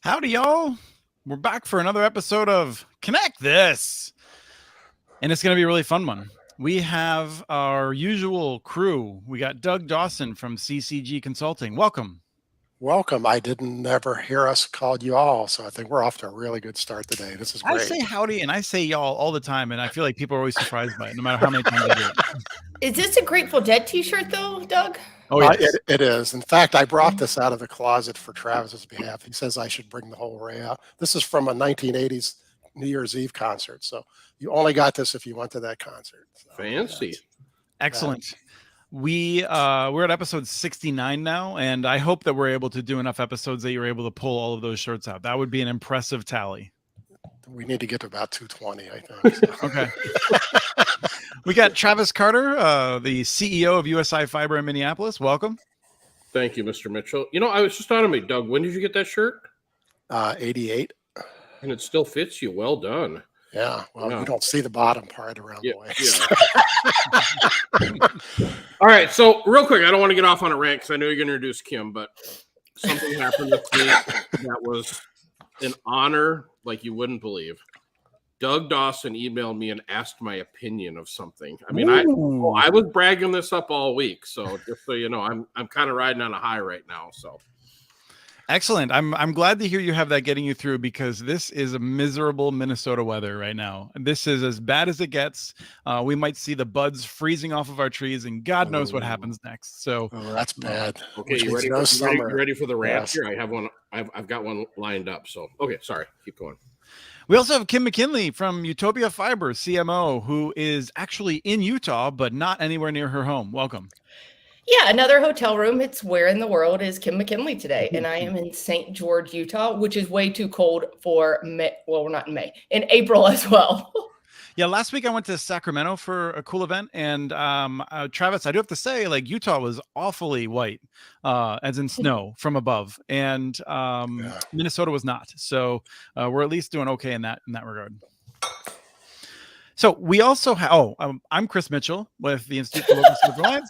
Howdy, y'all. We're back for another episode of Connect This. And it's going to be a really fun one. We have our usual crew. We got Doug Dawson from CCG Consulting. Welcome. Welcome. I didn't ever hear us call you all, so I think we're off to a really good start today. This is great. I say howdy and I say y'all all the time, and I feel like people are always surprised by it, no matter how many times I do it. Is this a Grateful Dead t-shirt, though, Doug? Oh, yes. It is. In fact, I brought this out of the closet for Travis's behalf. He says I should bring the whole array out. This is from a 1980s New Year's Eve concert, so you only got this if you went to that concert. So, fancy. yes. Excellent. We're at episode 69 now, and I hope that we're able to do enough episodes that you're able to pull all of those shirts out. That would be an impressive tally. We need to get to about 220, I think. So. Okay. We got Travis Carter, the CEO of USI Fiber in Minneapolis. Welcome. Thank you, Mr. Mitchell. You know, I was just on me, Doug. When did you get that shirt? 88. And it still fits you. Well done. Yeah. Well, you don't see the bottom part around the waist. Yeah. All right. So real quick, I don't want to get off on a rant because I know you're going to introduce Kim, but something happened this week that was an honor like you wouldn't believe. Doug Dawson emailed me and asked my opinion of something. I mean, I was bragging this up all week, so just so you know, I'm kind of riding on a high right now. So excellent. I'm glad to hear you have that getting you through, because this is a miserable Minnesota weather right now. This is as bad as it gets. We might see the buds freezing off of our trees, and God knows what happens next. So that's bad. Okay, you ready for the rant? Yes. Here, I have one. I've got one lined up. So okay, sorry, keep going. We also have Kim McKinley from UTOPIA Fiber, CMO, who is actually in Utah, but not anywhere near her home. Welcome. Yeah, another hotel room. It's where in the world is Kim McKinley today? And I am in St. George, Utah, which is way too cold for May. Well, we're not in May, in April as well. Yeah, last week I went to Sacramento for a cool event, and Travis, I do have to say, like, Utah was awfully white, as in snow from above, and Minnesota was not. So we're at least doing okay in that regard. So we also have, I'm Chris Mitchell with the Institute for Local Self-Reliance.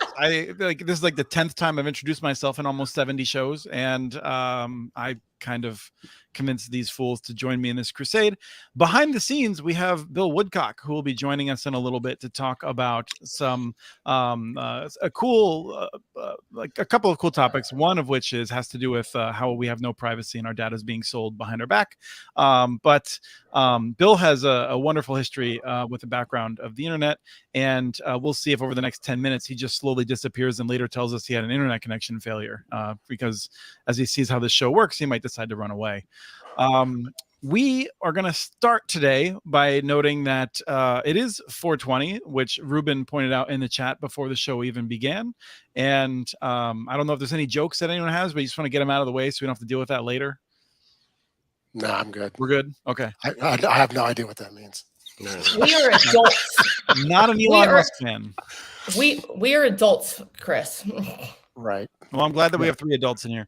This is like the 10th time I've introduced myself in almost 70 shows, and I kind of convinced these fools to join me in this crusade. Behind the scenes, we have Bill Woodcock, who will be joining us in a little bit to talk about some a couple of cool topics. One of which has to do with how we have no privacy and our data is being sold behind our back. But Bill has a wonderful history with a background of the internet, and we'll see if over the next 10 minutes he just slowly disappears and later tells us he had an internet connection failure, because as he sees how this show works, he might decide to run away. We are going to start today by noting that it is 420, which Ruben pointed out in the chat before the show even began. And I don't know if there's any jokes that anyone has, but you just want to get them out of the way so we don't have to deal with that later. No, I'm good. We're good. Okay. I have no idea what that means. We are adults. Not an Elon Musk fan. We are adults, Chris. Right. Well, I'm glad that we have 3 adults in here.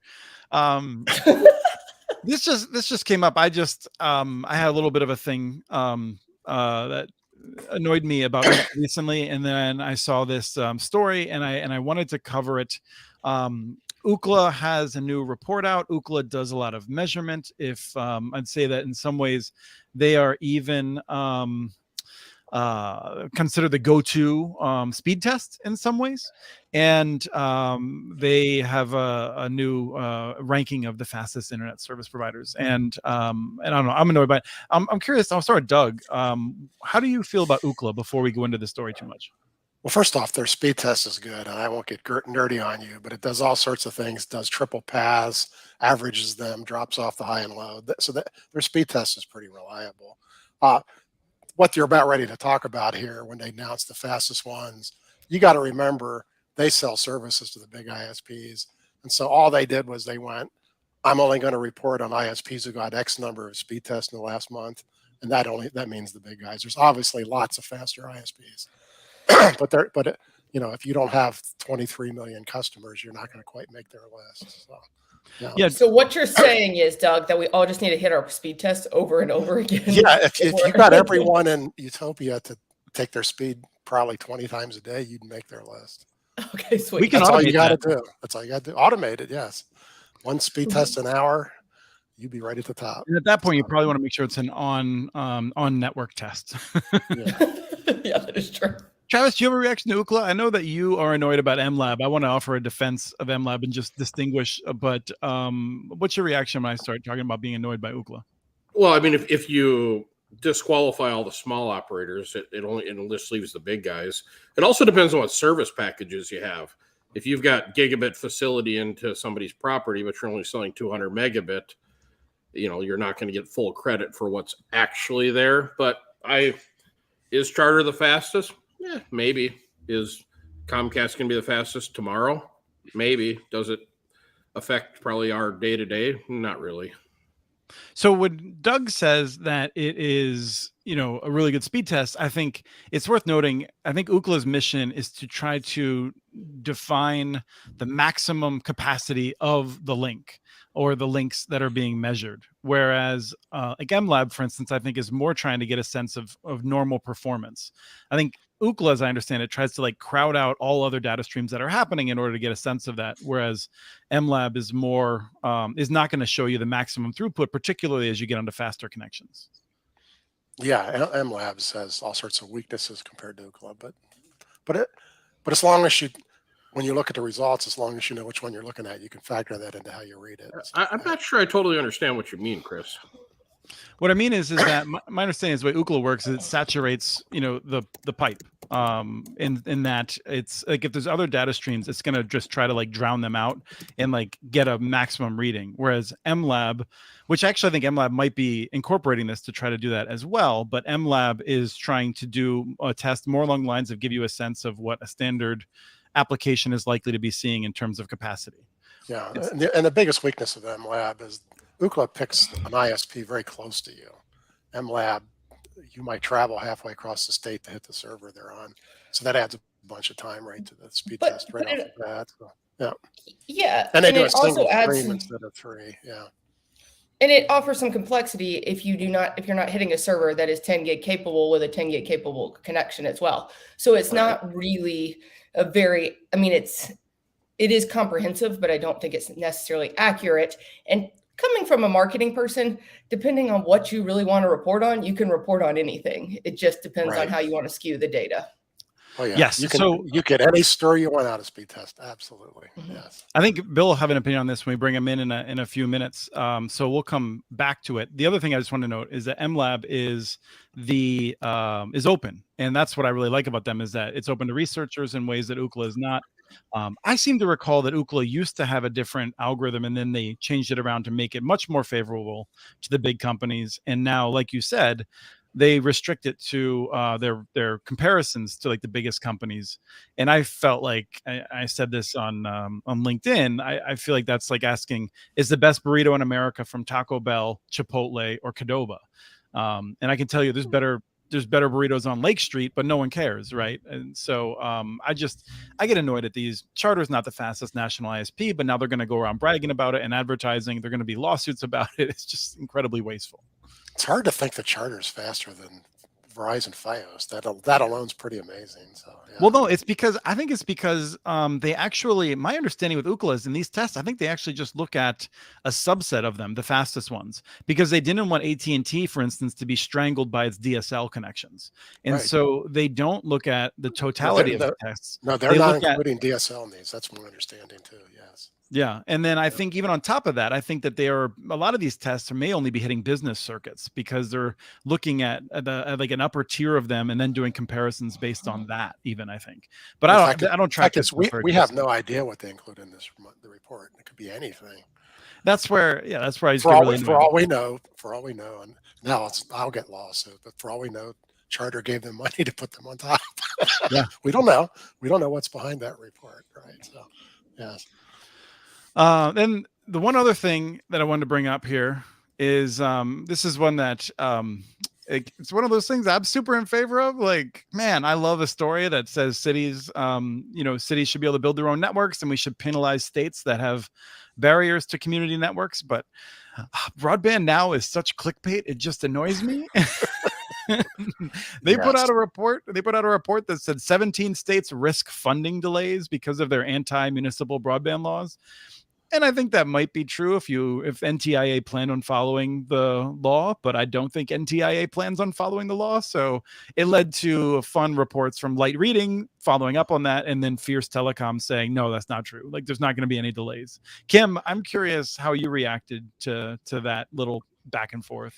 This just came up. I had a little bit of a thing that annoyed me about it recently, and then I saw this story, and I wanted to cover it. Ookla has a new report out. Ookla does a lot of measurement. If I'd say that in some ways they are even consider the go-to speed test in some ways, and they have a new ranking of the fastest internet service providers. And I don't know, I'm annoyed by it. I'm curious. I'll start with Doug. How do you feel about Ookla before we go into the story too much? Well, first off, their speed test is good, and I won't get nerdy on you, but it does all sorts of things. It does triple paths, averages them, drops off the high and low. So their speed test is pretty reliable. What you're about ready to talk about here, when they announce the fastest ones, you got to remember they sell services to the big ISPs. And so all they did was they went, I'm only going to report on ISPs who got X number of speed tests in the last month. And that means the big guys. There's obviously lots of faster ISPs, but if you don't have 23 million customers, you're not going to quite make their list. So. Yeah. So what you're saying is, Doug, that we all just need to hit our speed test over and over again. Yeah, if you got everyone in Utopia to take their speed probably 20 times a day, you'd make their list. Okay, sweet. That's all you got to do. That's all you got to do. Automate it, yes. One speed test an hour. you'd be right at the top. And at that point, you probably want to make sure it's an on network test. Yeah. Yeah, that is true. Travis, do you have a reaction to Ookla? I know that you are annoyed about MLab. I want to offer a defense of MLab and just distinguish. But what's your reaction when I start talking about being annoyed by Ookla? Well, I mean, if you disqualify all the small operators, it just leaves the big guys. It also depends on what service packages you have. If you've got gigabit facility into somebody's property, but you're only selling 200 megabit, you're not going to get full credit for what's actually there. But is Charter the fastest? Yeah, maybe. Is Comcast going to be the fastest tomorrow? Maybe. Does it affect probably our day-to-day? Not really. So when Doug says that it is, a really good speed test, I think it's worth noting, I think Ookla's mission is to try to define the maximum capacity of the link or the links that are being measured. Whereas like MLab, for instance, I think is more trying to get a sense of normal performance. I think Ookla, as I understand it, tries to crowd out all other data streams that are happening in order to get a sense of that. Whereas MLab is more, is not going to show you the maximum throughput, particularly as you get onto faster connections. Yeah, MLabs has all sorts of weaknesses compared to Ookla, but as long as when you look at the results, as long as you know which one you're looking at, you can factor that into how you read it. So, I'm not sure I totally understand what you mean, Chris. What I mean is that my understanding is the way Ookla works is it saturates, the pipe. In that it's like if there's other data streams, it's gonna just try to drown them out and get a maximum reading. Whereas MLab, which actually I think MLab might be incorporating this to try to do that as well, but MLab is trying to do a test more along the lines of give you a sense of what a standard application is likely to be seeing in terms of capacity. Yeah, and the biggest weakness of MLab is Ookla picks an ISP very close to you. MLab, you might travel halfway across the state to hit the server they're on. So that adds a bunch of time right to the speed test right off the bat. So, yeah. Yeah. And they do a it also single adds stream instead of 3. Yeah. And it offers some complexity if you're not hitting a server that is 10 gig capable with a 10 gig capable connection as well. So it's not really it is comprehensive, but I don't think it's necessarily accurate. And coming from a marketing person, depending on what you really want to report on, you can report on anything. It just depends on how you want to skew the data. Oh yeah. Yes. You get any story you want out of speed test. Absolutely. Mm-hmm. Yes. I think Bill will have an opinion on this when we bring him in a few minutes. So we'll come back to it. The other thing I just want to note is that MLab is open, and that's what I really like about them is that it's open to researchers in ways that Ookla is not. I seem to recall that Ookla used to have a different algorithm, and then they changed it around to make it much more favorable to the big companies. And now, like you said, they restrict it to their comparisons to the biggest companies. And I felt like I said this on LinkedIn. I feel like that's like asking, is the best burrito in America from Taco Bell, Chipotle, or Qdoba? And I can tell you there's better burritos on Lake Street, but no one cares, right? And so I get annoyed at these. Charter's not the fastest national ISP, but now they're going to go around bragging about it and advertising. They're going to be lawsuits about it. It's just incredibly wasteful. It's hard to think that Charter's faster than Verizon Fios. That alone is pretty amazing. So yeah. Well, no, I think it's because they actually, my understanding with Ookla is in these tests, I think they actually just look at a subset of them, the fastest ones, because they didn't want AT&T, for instance, to be strangled by its DSL connections. And so they don't look at the totality of the tests. No, they're not including DSL in these. That's my understanding too. Yes. Yeah. And then I think even on top of that, I think that a lot of these tests may only be hitting business circuits because they're looking at an upper tier of them and then doing comparisons based on that even, I think. But I don't track this. We have no idea what they include in the report. It could be anything. That's where I just for all we know, and now I'll get lost, but for all we know, Charter gave them money to put them on top. Yeah. We don't know. We don't know what's behind that report. Right. So yes. Then the one other thing that I wanted to bring up here is this is one that it's one of those things I'm super in favor of. Man, I love a story that says cities should be able to build their own networks, and we should penalize states that have barriers to community networks. But broadband now is such clickbait; it just annoys me. They put out a report that said 17 states risk funding delays because of their anti-municipal broadband laws. And I think that might be true if NTIA planned on following the law, but I don't think NTIA plans on following the law. So it led to fun reports from Light Reading following up on that, and then Fierce Telecom saying, no, that's not true. Like, there's not going to be any delays. Kim, I'm curious how you reacted to that little back and forth.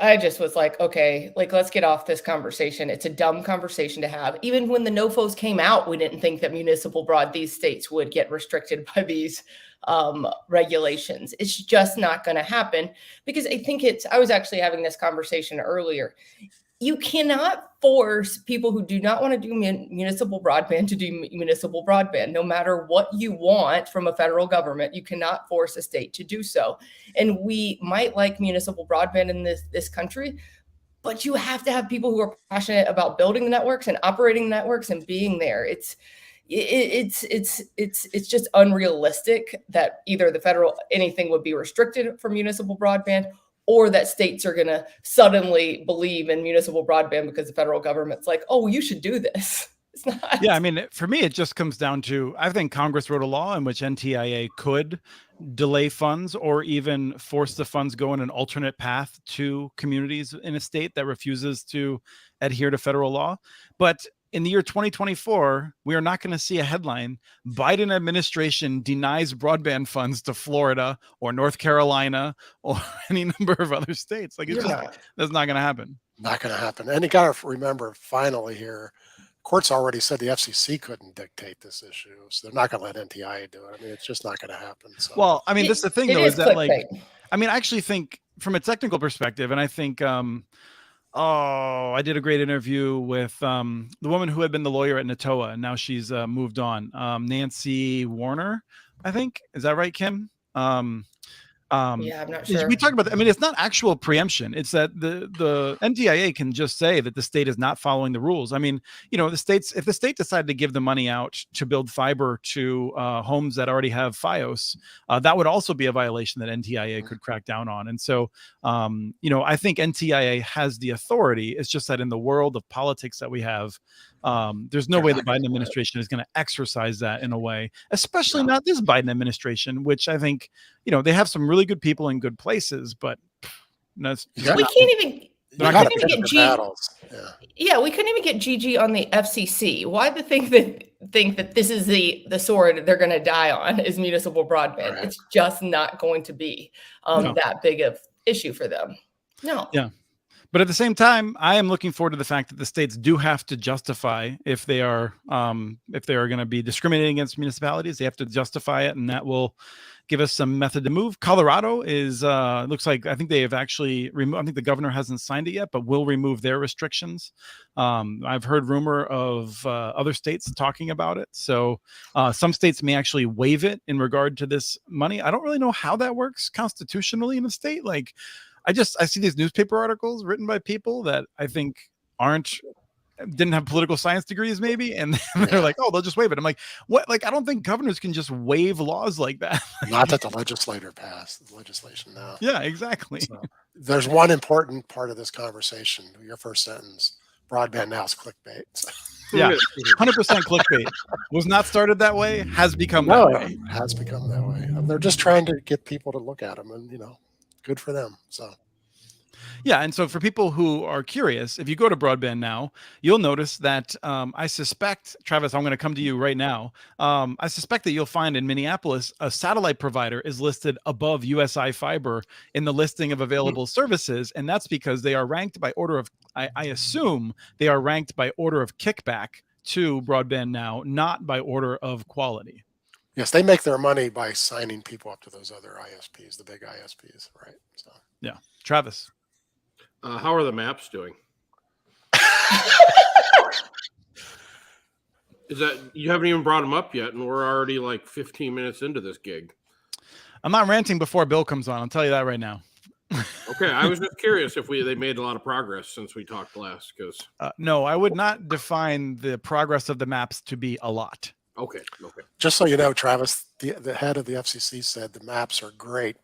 I just was like, okay, like, let's get off this conversation. It's a dumb conversation to have. Even when the NOFOs came out, we didn't think that these states would get restricted by these regulations. It's just not going to happen, because I was actually having this conversation earlier. You cannot force people who do not want to do municipal broadband to do municipal broadband. No matter what you want from a federal government, you cannot force a state to do so. And we might like municipal broadband in this country, but you have to have people who are passionate about building the networks and operating the networks and being there. It's just unrealistic that either anything would be restricted for municipal broadband, or that states are going to suddenly believe in municipal broadband because the federal government's like, oh, you should do this. It's not. Yeah, I mean, for me, it just comes down to, I think Congress wrote a law in which NTIA could delay funds or even force the funds go in an alternate path to communities in a state that refuses to adhere to federal law. But in the year 2024, we are not going to see a headline, Biden administration denies broadband funds to Florida or North Carolina or any number of other states. Like, that's not going to happen. Not going to happen. And you got to remember, finally here, courts already said the FCC couldn't dictate this issue. So they're not going to let NTIA do it. I mean, it's just not going to happen. So. Well, I mean, that's the thing, though, is that, clickbait. like, I mean, I actually think from a technical perspective, and I think, I did a great interview with the woman who had been the lawyer at NATOA, and now she's moved on. Nancy Warner, I think. Is that right, Kim? Yeah, I'm not sure. We talked about that. I mean, it's not actual preemption. It's that the NTIA can just say that the state is not following the rules. I mean, you know, if the state decided to give the money out to build fiber to homes that already have FiOS, that would also be a violation that NTIA could crack down on. And so, you know, I think NTIA has the authority. It's just that in the world of politics that we have, there's no way the Biden administration is going to exercise that in a way, especially not this Biden administration, which I think, you know, they have some really good people in good places, but we couldn't even get GG on the FCC. Why think that this is the sword they're going to die on is municipal broadband? Right. It's just not going to be that big of issue for them. No. Yeah. But at the same time, I am looking forward to the fact that the states do have to justify if they are going to be discriminating against municipalities. They have to justify it, and that will give us some method to move. Colorado is looks like, I think they have actually removed. I think the governor hasn't signed it yet, but will remove their restrictions. I've heard rumor of other states talking about it. So some states may actually waive it in regard to this money. I don't really know how that works constitutionally in a state. Like, I see these newspaper articles written by people that I think didn't have political science degrees maybe. And they're like, oh, they'll just waive it. I'm like, what? Like, I don't think governors can just waive laws like that. Not that the legislator passed the legislation now. Yeah, exactly. So, there's one important part of this conversation. Your first sentence, broadband now is clickbait. So. Yeah, 100% clickbait. Was not started that way, has become that way. It has become that way. They're just trying to get people to look at them, and, you know, good for them. So. Yeah, and so for people who are curious, if you go to Broadband Now, you'll notice that I suspect, Travis, I'm going to come to you right now. I suspect that you'll find in Minneapolis, a satellite provider is listed above USI Fiber in the listing of available services, and that's because they are ranked by order of, I assume they are ranked by order of kickback to Broadband Now, not by order of quality. Yes, they make their money by signing people up to those other ISPs, the big ISPs, right? So yeah, Travis. How are the maps doing? Is that you haven't even brought them up yet, and we're already like 15 minutes into this gig? I'm not ranting before Bill comes on. I'll tell you that right now. Okay, I was just curious if they made a lot of progress since we talked last. Because no, I would not define the progress of the maps to be a lot. Okay. Just so you know, Travis, the head of the FCC said the maps are great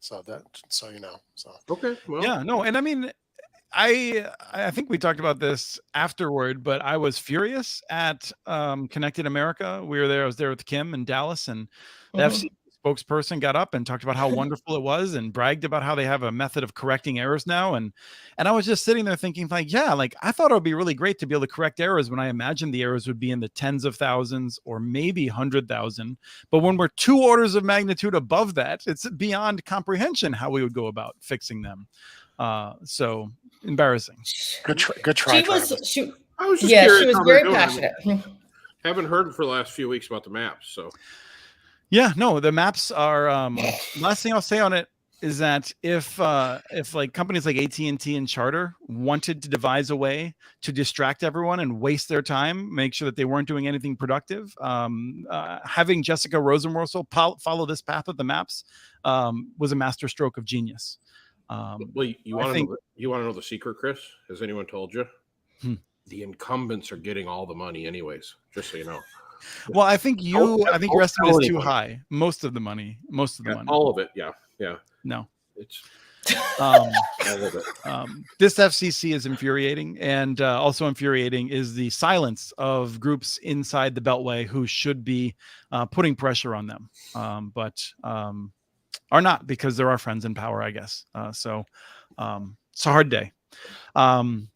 so you know. So okay, well, yeah, no, and I mean, I think we talked about this afterward, but I was furious at Connected America. We were there. I was there with Kim in Dallas, and the FCC spokesperson got up and talked about how wonderful it was and bragged about how they have a method of correcting errors now. And I was just sitting there thinking like, yeah, like I thought it would be really great to be able to correct errors when I imagined the errors would be in the tens of thousands or maybe 100,000. But when we're 2 orders of magnitude above that, it's beyond comprehension how we would go about fixing them. So embarrassing. Good try. I was just she curious was how very passionate. Haven't heard for the last few weeks about the maps. So yeah, no, the maps are last thing I'll say on it is that if like companies like AT&T and Charter wanted to devise a way to distract everyone and waste their time, make sure that they weren't doing anything productive, having Jessica Rosenworcel follow this path of the maps was a masterstroke of genius. Well, you want to know the secret, Chris? Has anyone told you? The incumbents are getting all the money anyways, just so you know. Well, I think your estimate is too high. Most of the money. All of it, yeah. No. It's all of it. This FCC is infuriating, and also infuriating is the silence of groups inside the Beltway who should be putting pressure on them, but are not, because there are friends in power, I guess. So it's a hard day.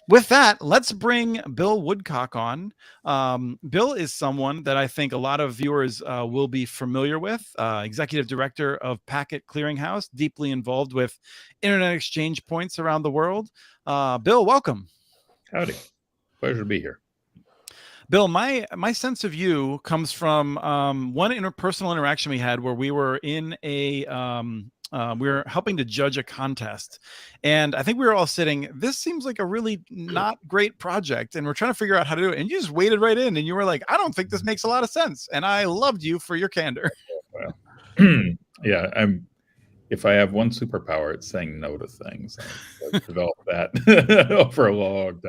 With that, let's bring Bill Woodcock on. Bill is someone that I think a lot of viewers will be familiar with, Executive Director of Packet Clearinghouse, deeply involved with internet exchange points around the world. Bill, welcome. Howdy. Pleasure to be here. Bill, my sense of you comes from one interpersonal interaction we had where we were in a we were helping to judge a contest, and I think we were all sitting, this seems like a really not great project, and we're trying to figure out how to do it, and you just waded right in and you were like, I don't think this makes a lot of sense, and I loved you for your candor. Well, yeah, if I have one superpower, it's saying no to things. I've developed that over a long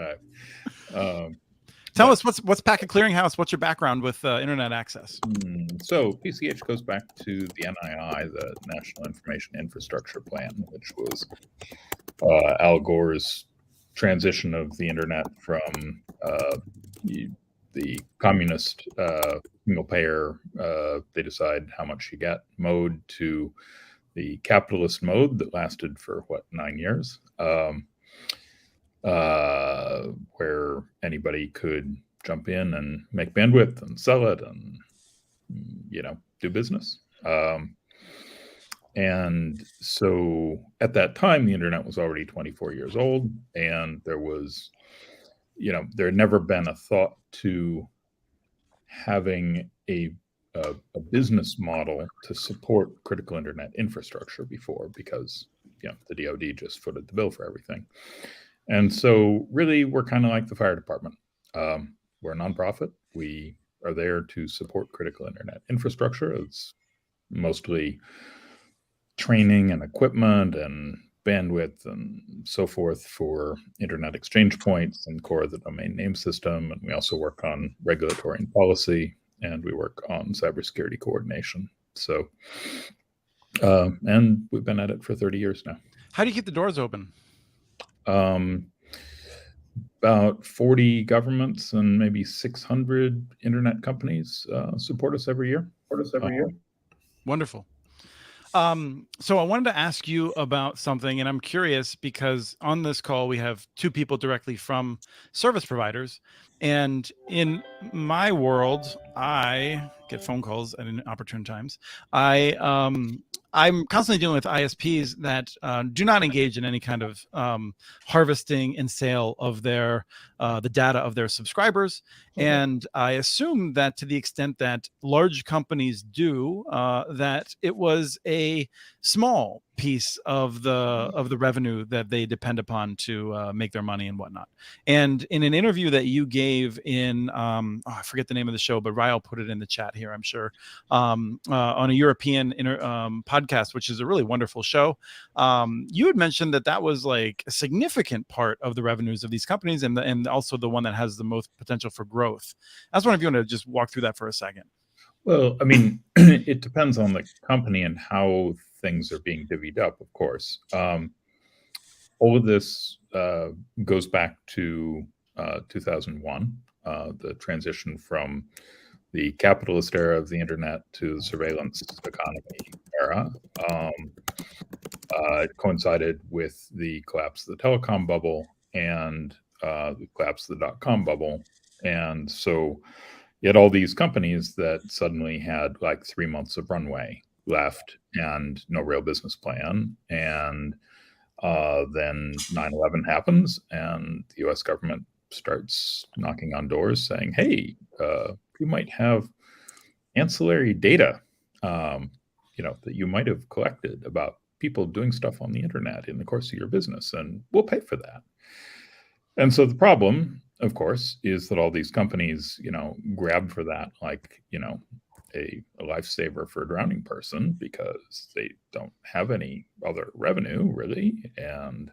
time. Tell us what's Packet Clearinghouse. What's your background with internet access? So PCH goes back to the NII, the National Information Infrastructure Plan, which was Al Gore's transition of the internet from the communist single payer, they decide how much you get mode, to the capitalist mode that lasted for 9 years. Where anybody could jump in and make bandwidth and sell it and, do business. And so at that time, the internet was already 24 years old, and there was, there had never been a thought to having a business model to support critical internet infrastructure before, because, the DoD just footed the bill for everything. And so really, we're kind of like the fire department. We're a nonprofit. We are there to support critical internet infrastructure. It's mostly training and equipment and bandwidth and so forth for internet exchange points and core of the domain name system. And we also work on regulatory and policy, and we work on cybersecurity coordination. So, and we've been at it for 30 years now. How do you keep the doors open? About 40 governments and maybe 600 internet companies support us every year. Wonderful. So I wanted to ask you about something, and I'm curious because on this call we have 2 people directly from service providers, and in my world, I get phone calls at inopportune times. I'm constantly dealing with ISPs that do not engage in any kind of harvesting and sale of their the data of their subscribers. And I assume that to the extent that large companies do, that it was a small piece of the revenue that they depend upon to make their money and whatnot. And in an interview that you gave in, I forget the name of the show, but Ryle put it in the chat here, I'm sure, on a European podcast, which is a really wonderful show. You had mentioned that was like a significant part of the revenues of these companies, and also the one that has the most potential for growth. I was wondering if you want to just walk through that for a second. Well, I mean, it depends on the company and how things are being divvied up, of course. All of this goes back to 2001, the transition from the capitalist era of the internet to the surveillance economy era. It coincided with the collapse of the telecom bubble and the collapse of the dot-com bubble. And so you had all these companies that suddenly had like 3 months of runway left and no real business plan. And then 9/11 happens and the US government starts knocking on doors saying, hey, you might have ancillary data, that you might have collected about people doing stuff on the internet in the course of your business, and we'll pay for that. And so the problem, of course, is that all these companies, grab for that like, a lifesaver for a drowning person, because they don't have any other revenue really. And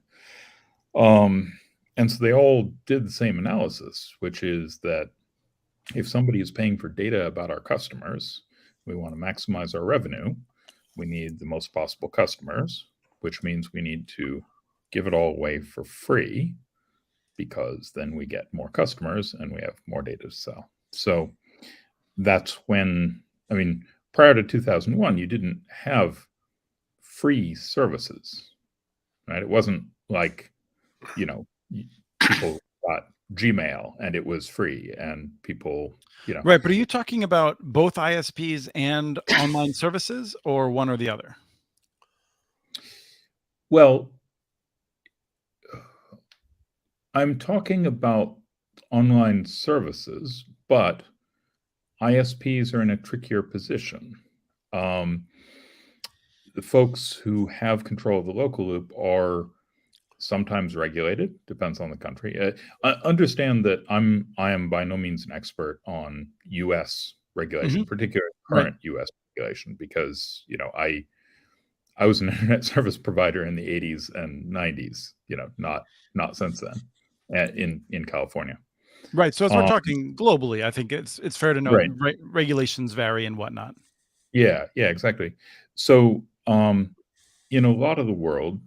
so they all did the same analysis, which is that if somebody is paying for data about our customers, we want to maximize our revenue. We need the most possible customers, which means we need to give it all away for free, because then we get more customers and we have more data to sell. So that's when, prior to 2001, you didn't have free services, right? It wasn't like, people got Gmail and it was free and people, Right. But are you talking about both ISPs and online services, or one or the other? Well, I'm talking about online services, but ISPs are in a trickier position. The folks who have control of the local loop are sometimes regulated, depends on the country. Understand that I am by no means an expert on U.S. regulation, particularly current U.S. regulation, because I was an internet service provider in the 80s and 90s, not since then, in California. Right. So as we're talking globally, I think it's fair to note regulations vary and whatnot. Yeah, exactly. So in a lot of the world,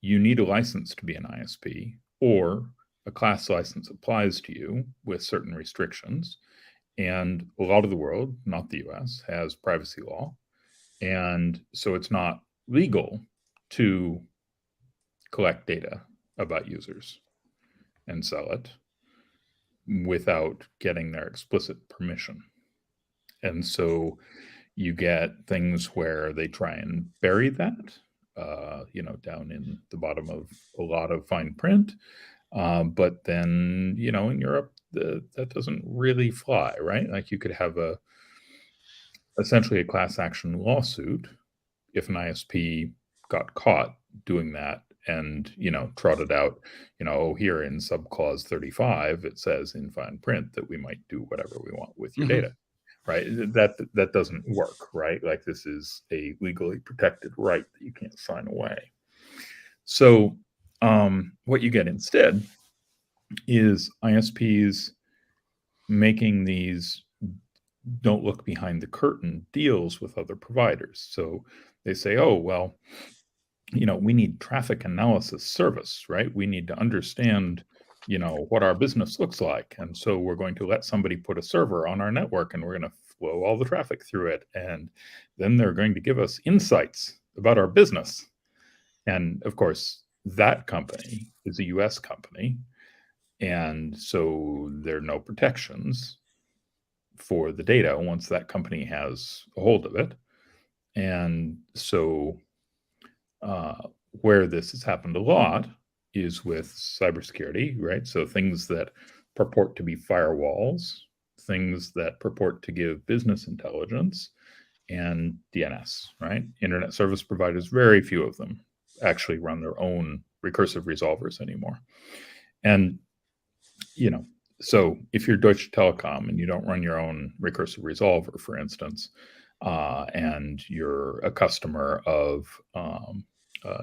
you need a license to be an ISP, or a class license applies to you with certain restrictions. And a lot of the world, not the US, has privacy law. And so it's not legal to collect data about users and sell it without getting their explicit permission. And so you get things where they try and bury that, down in the bottom of a lot of fine print. But then, in Europe, that doesn't really fly, right? Like you could have essentially a class action lawsuit if an ISP got caught doing that and, trotted out, here in subclause 35, it says in fine print that we might do whatever we want with your data. Right? That doesn't work, right? Like this is a legally protected right that you can't sign away. So what you get instead is ISPs making these don't look behind the curtain deals with other providers. So they say, oh, well, we need traffic analysis service, right? We need to understand what our business looks like. And so we're going to let somebody put a server on our network and we're going to flow all the traffic through it. And then they're going to give us insights about our business. And of course, that company is a US company. And so there are no protections for the data once that company has a hold of it. And so where this has happened a lot is with cybersecurity, right? So things that purport to be firewalls, things that purport to give business intelligence, and DNS, right? Internet service providers, very few of them actually run their own recursive resolvers anymore. And, so if you're Deutsche Telekom and you don't run your own recursive resolver, for instance, and you're a customer of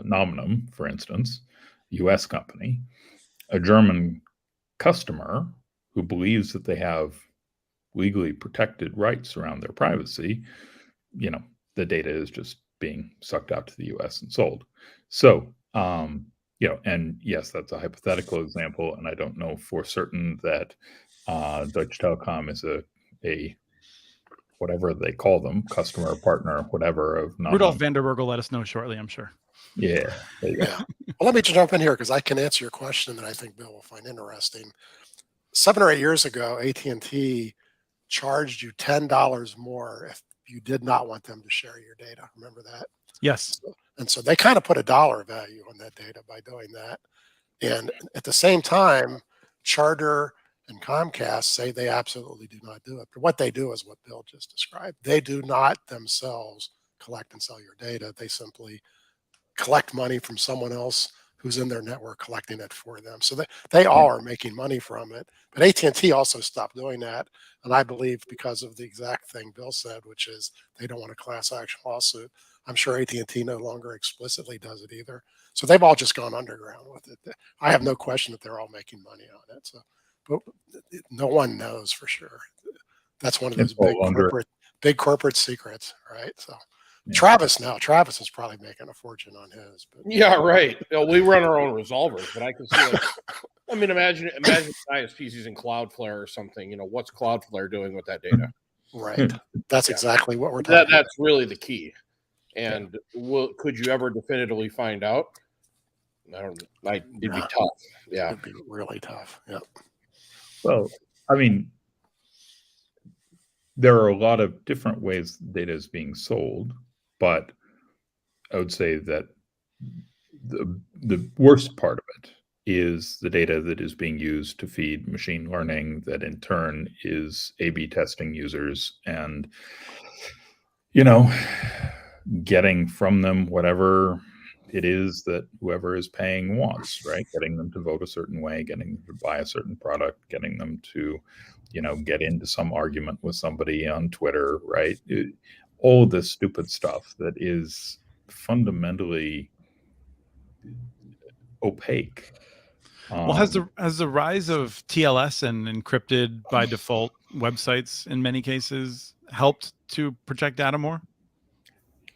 Nominum, for instance, US company, a German customer who believes that they have legally protected rights around their privacy, the data is just being sucked out to the US and sold. So, and yes, that's a hypothetical example, and I don't know for certain that Deutsche Telekom is a whatever they call them, customer, partner, whatever, of not Rudolph having- Vanderberg will let us know shortly, I'm sure. Yeah. There you go. Yeah. Well, let me jump in here because I can answer your question that I think Bill will find interesting. 7 or 8 years ago, AT&T charged you $10 more if you did not want them to share your data. Remember that? Yes. And so they kind of put a dollar value on that data by doing that. And at the same time, Charter and Comcast say they absolutely do not do it. But what they do is what Bill just described. They do not themselves collect and sell your data. They simply collect money from someone else who's in their network collecting it for them. So they all are making money from it. But AT&T also stopped doing that. And I believe because of the exact thing Bill said, which is they don't want a class action lawsuit. I'm sure AT&T no longer explicitly does it either. So they've all just gone underground with it. I have no question that they're all making money on it. So, but no one knows for sure. That's one of those It's all big corporate secrets, right? So Yeah. Travis is probably making a fortune on his. But Yeah, right. You know, we run our own resolvers, but I can see like, I mean, imagine ISPs using Cloudflare or something. You know, what's Cloudflare doing with that data? right. That's Yeah. exactly what we're talking about. That's really the key. And could you ever definitively find out? I don't know. It'd be Yeah. tough. Yeah. It'd be really tough. Yeah. Well, I mean, there are a lot of different ways data is being sold, but I would say that the worst part of it is the data that is being used to feed machine learning that in turn is A/B testing users and, you know, getting from them whatever it is that whoever is paying wants, right? Getting them to vote a certain way, getting them to buy a certain product, getting them to, you know, get into some argument with somebody on Twitter, right? All this stupid stuff that is fundamentally opaque. Well, has the rise of TLS and encrypted by default websites in many cases helped to protect data more?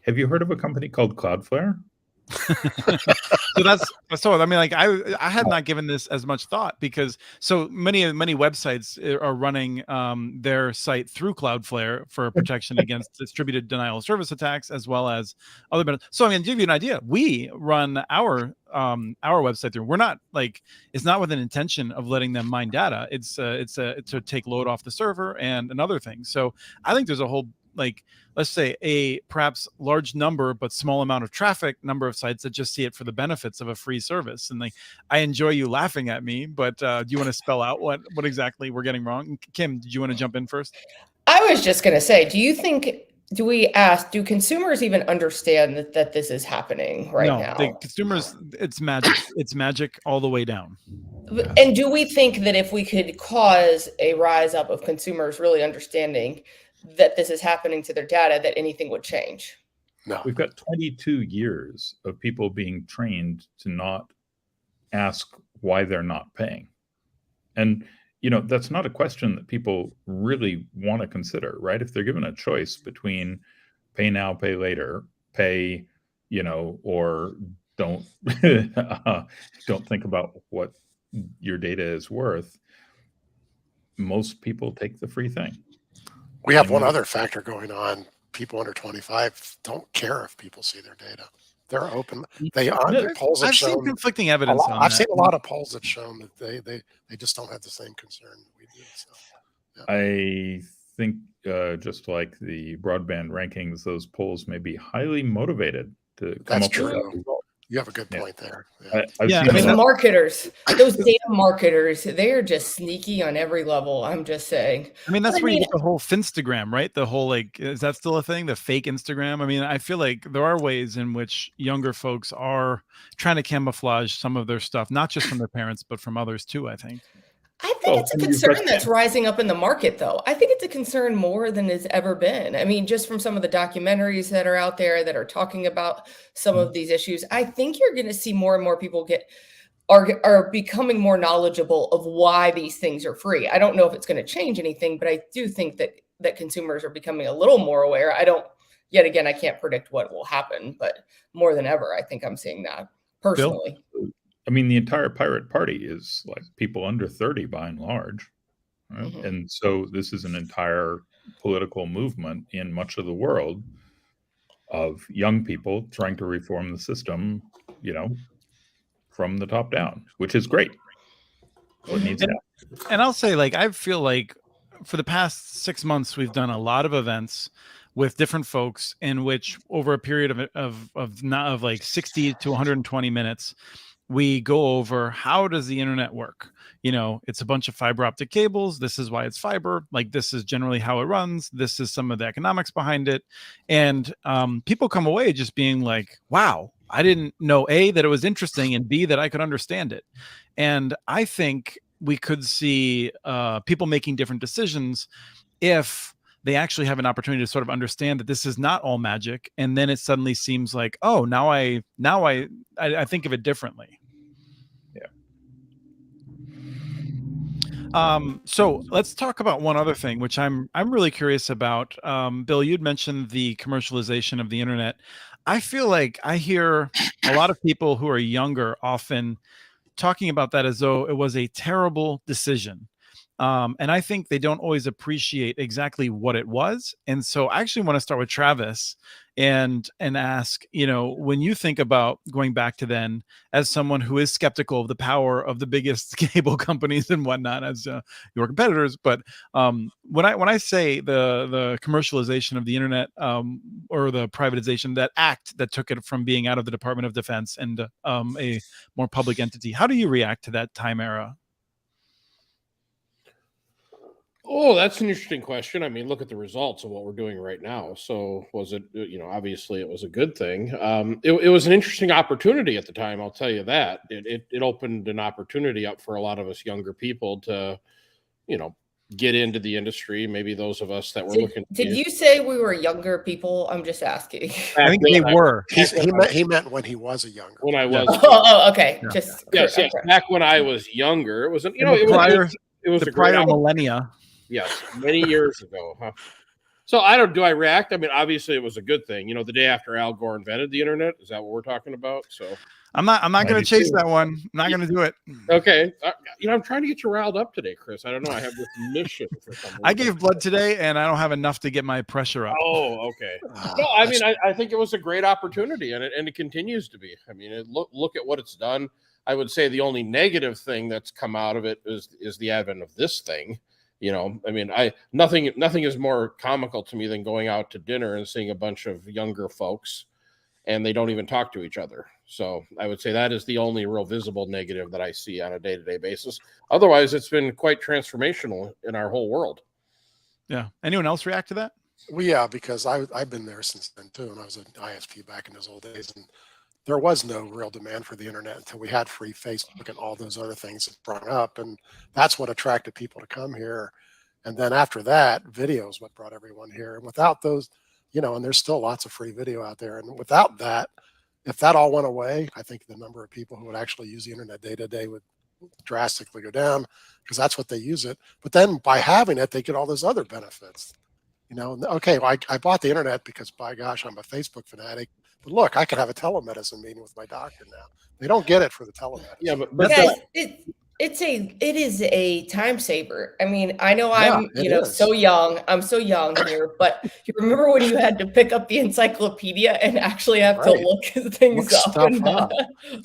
Have you heard of a company called Cloudflare? So I mean, like I had not given this as much thought because so many websites are running their site through Cloudflare for protection against distributed denial of service attacks as well as other benefits. So I mean, to give you an idea, we run our website through. We're not like it's not with an intention of letting them mine data. It's to take load off the server and another thing. So I think there's a whole like let's say a perhaps large number but small amount of traffic number of sites that just see it for the benefits of a free service. And like I enjoy you laughing at me, but do you want to spell out what exactly we're getting wrong? Kim, did you want to jump in first? I was just going to say, do consumers even understand that this is happening now? The consumers, it's magic. It's magic all the way down. And do we think that if we could cause a rise up of consumers really understanding that this is happening to their data, that anything would change? No. We've got 22 years of people being trained to not ask why they're not paying. And, you know, that's not a question that people really want to consider, right? If they're given a choice between pay now, pay later, pay, you know, or don't, don't think about what your data is worth, most people take the free thing. We have one other factor going on. People under 25 don't care if people see their data. They're open. Polls have I've shown seen conflicting evidence on I've that. seen a lot of polls that shown that they just don't have the same concern that we do. So, yeah. I think just like the broadband rankings, those polls may be highly motivated to come That's up true. with that result. You have a good point there. Yeah. I've Yeah, seen I mean, Those marketers, those data marketers, they are just sneaky on every level. I'm just saying. I mean, that's where you get the whole Finstagram, right? The whole like, is that still a thing? The fake Instagram? I mean, I feel like there are ways in which younger folks are trying to camouflage some of their stuff, not just from their parents, but from others too, I think. I think it's a concern that's rising up in the market, though. I think it's a concern more than it's ever been. I mean, just from some of the documentaries that are out there that are talking about some of these issues, I think you're going to see more and more people are becoming more knowledgeable of why these things are free. I don't know if it's going to change anything, but I do think that consumers are becoming a little more aware. Yet again, I can't predict what will happen, but more than ever, I think I'm seeing that personally. Bill? I mean, the entire pirate party is like people under 30 by and large. Right? Mm-hmm. And so this is an entire political movement in much of the world of young people trying to reform the system, from the top down, which is great. What needs to happen. And I'll say, like, I feel like for the past 6 months, we've done a lot of events with different folks in which over a period of like 60 to 120 minutes, we go over how does the internet work. It's a bunch of fiber optic cables. This is why it's fiber. Like, this is generally how it runs. This is some of the economics behind it. And people come away just being like, wow, I didn't know, A, that it was interesting, and B, that I could understand it. And I think we could see people making different decisions if they actually have an opportunity to sort of understand that this is not all magic. And then it suddenly seems like, oh, now I think of it differently. So let's talk about one other thing, which I'm really curious about. Bill, you'd mentioned the commercialization of the internet. I feel like I hear a lot of people who are younger often talking about that as though it was a terrible decision. And I think they don't always appreciate exactly what it was. And so I actually want to start with Travis and ask, when you think about going back to then, as someone who is skeptical of the power of the biggest cable companies and whatnot as your competitors, but when I say the commercialization of the internet or the privatization, that act that took it from being out of the Department of Defense and a more public entity, how do you react to that time era? Oh, that's an interesting question. I mean, look at the results of what we're doing right now. So was it, obviously it was a good thing. It was an interesting opportunity at the time. I'll tell you that. It opened an opportunity up for a lot of us younger people to, get into the industry. Maybe those of us that were looking. Did you say we were younger people? I'm just asking. I think they were. He meant when he was a younger. When I was. Oh, okay. Yeah. Just yes. okay. Back when I was younger, it was it was the a great prior millennia. Yes, many years ago. Huh? So I react? I mean, obviously it was a good thing. The day after Al Gore invented the internet, is that what we're talking about? So I'm not going to chase that one. I'm not going to do it. Okay. I'm trying to get you riled up today, Chris. I don't know. I have this mission for something. I gave blood today and I don't have enough to get my pressure up. Oh, okay. No, I mean, I think it was a great opportunity and it continues to be. I mean, look at what it's done. I would say the only negative thing that's come out of it is the advent of this thing. I mean, nothing is more comical to me than going out to dinner and seeing a bunch of younger folks and they don't even talk to each other. So I would say that is the only real visible negative that I see on a day-to-day basis. Otherwise, it's been quite transformational in our whole world. Yeah. Anyone else react to that? Well, yeah, because I've been there since then too, and I was an ISP back in those old days, and there was no real demand for the internet until we had free Facebook and all those other things that sprung up. And that's what attracted people to come here. And then after that, video is what brought everyone here. And without those, and there's still lots of free video out there. And without that, if that all went away, I think the number of people who would actually use the internet day to day would drastically go down because that's what they use it. But then by having it, they get all those other benefits. Okay, well, I bought the internet because by gosh, I'm a Facebook fanatic. But look, I could have a telemedicine meeting with my doctor now. They don't get it for the telemedicine. Yeah, but guys, it is a time saver. I mean, I know I'm so young. I'm so young here, but you remember when you had to pick up the encyclopedia and actually have to look things up?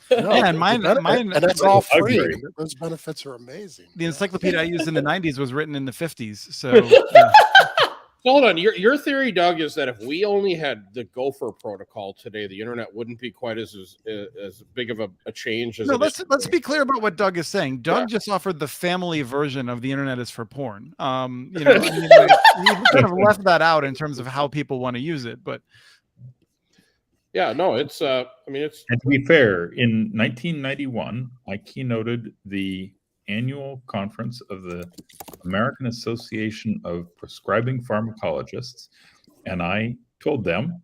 No, and mine, and that's all free. Those benefits are amazing. The encyclopedia I used in the 90s was written in the 50s. So hold on. Your theory, Doug, is that if we only had the Gopher protocol today, the internet wouldn't be quite as big of a change as. No, let's be clear about what Doug is saying. Doug just offered the family version of the internet is for porn. You kind of left that out in terms of how people want to use it, but. Yeah, no, it's. I mean, it's. And to be fair, in 1991, I keynoted the annual conference of the American Association of Prescribing Pharmacologists, and I told them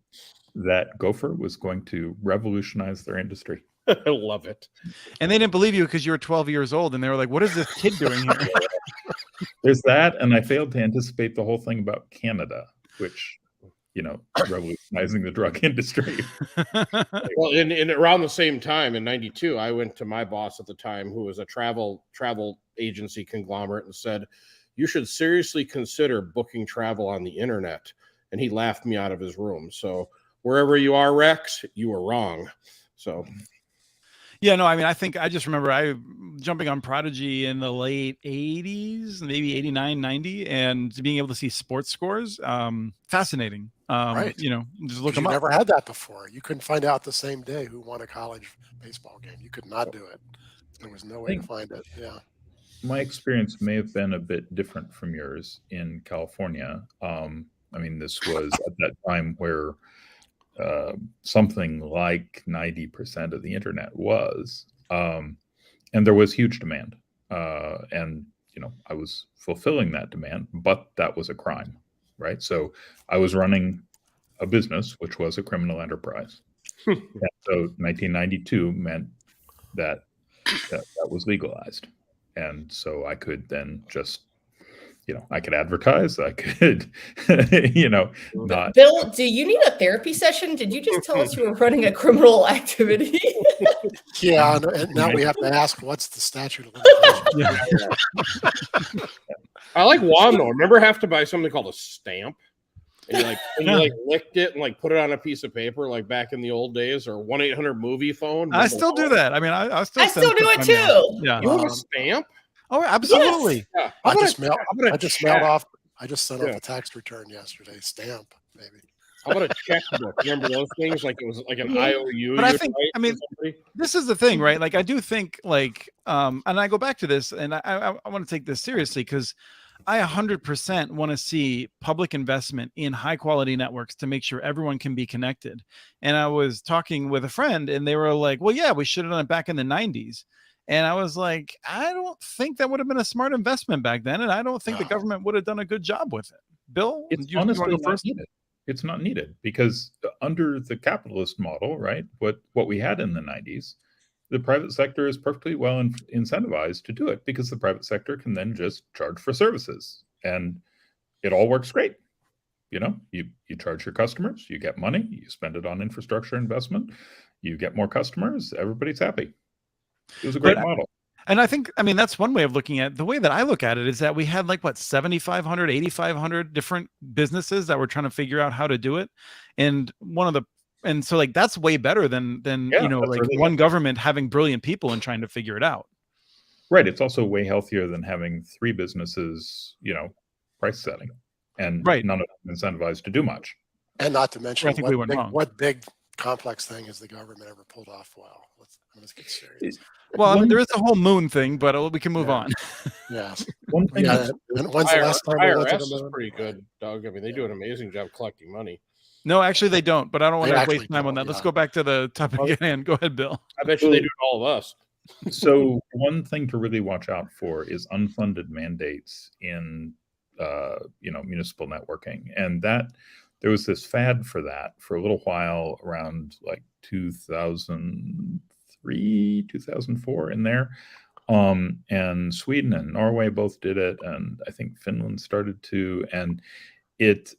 that Gopher was going to revolutionize their industry. I love it. And they didn't believe you because you were 12 years old, and they were like, "What is this kid doing here?" There's that, and I failed to anticipate the whole thing about Canada, which, revolutionizing the drug industry. Well, in around the same time in '92, I went to my boss at the time, who was a travel agency conglomerate, and said, you should seriously consider booking travel on the internet. And he laughed me out of his room. So wherever you are, Rex, you were wrong. So Yeah, no, I mean, I think I just remember I jumping on Prodigy in the late 80s, maybe 89, 90, and being able to see sports scores. Fascinating. Right. You know, just look You them up. never had that before. You couldn't find out the same day who won a college baseball game. You could not do it. There was no way to find it. Yeah. My experience may have been a bit different from yours in California. I mean, this was at that time where something like 90% of the internet was, and there was huge demand. And, you know, I was fulfilling that demand, but that was a crime, right? So I was running a business, which was a criminal enterprise. And so 1992 meant that was legalized. And so I could then just, you know, I could advertise, I could, you know, not. Bill, do you need a therapy session? Did you just tell us you were running a criminal activity? Yeah. And now we have to ask, what's the statute of limitations? I like Juan though. Remember, have to buy something called a stamp, and you like licked it and like put it on a piece of paper, like back in the old days, or 1-800-movie phone. I still do that. I mean, I still I still do it too. Yeah. You have a stamp? Oh, absolutely. Yeah. I just mailed off. I just sent off Yeah. a tax return yesterday. Stamp, maybe. How about a checkbook? Remember those things? Like it was like an IOU. But I you'd think, write I mean, to somebody? this is the thing, right? Like, I do think, like, and I go back to this, and I want to take this seriously, because I 100% want to see public investment in high quality networks to make sure everyone can be connected. And I was talking with a friend, and they were like, well, yeah, we should have done it back in the 90s. And I was like, I don't think that would have been a smart investment back then. And I don't think the government would have done a good job with it. Bill, It's you honestly want to go not first? needed. It's not needed because under the capitalist model, right, what we had in the 90s, the private sector is perfectly well incentivized to do it because the private sector can then just charge for services and it all works great. You know, you charge your customers, you get money, you spend it on infrastructure investment, you get more customers, everybody's happy. It was a great model. And I think, I mean, that's one way of looking at it. The way that I look at it is that we had like, what, 7,500, 8,500 different businesses that were trying to figure out how to do it. And so like, that's way better than Yeah, you know, like really one government having brilliant people and trying to figure it out. Right. It's also way healthier than having 3 businesses, you know, price setting and none of them incentivized to do much. And not to mention, I think we went wrong. what big complex thing has the government ever pulled off well? Let's get serious. Well, I mean, there is the whole moon thing, but we can move on. Yes. One thing Yeah. And when's the last time we went to IRS the is moon? pretty good, Doug. I mean, they do an amazing job collecting money. No, actually they don't, but I don't want They to actually waste time on that. don't, Let's yeah. go back to the topic at hand. Go ahead, Bill. I bet you they do to all of us. So one thing to really watch out for is unfunded mandates in you know, municipal networking. And that there was this fad for that for a little while around like 2003, 2004 in there. And Sweden and Norway both did it, and I think Finland started to. And it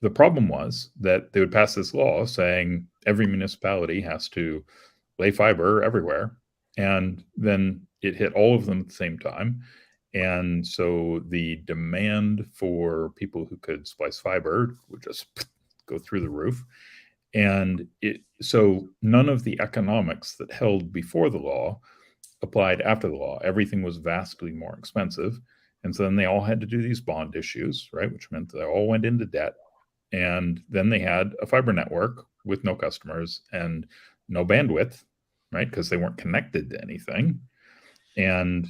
the problem was that they would pass this law saying every municipality has to lay fiber everywhere, and then it hit all of them at the same time. And so the demand for people who could splice fiber would just go through the roof. And so none of the economics that held before the law applied after the law. Everything was vastly more expensive. And so then they all had to do these bond issues, right? Which meant they all went into debt. And then they had a fiber network with no customers and no bandwidth, right? Because they weren't connected to anything. And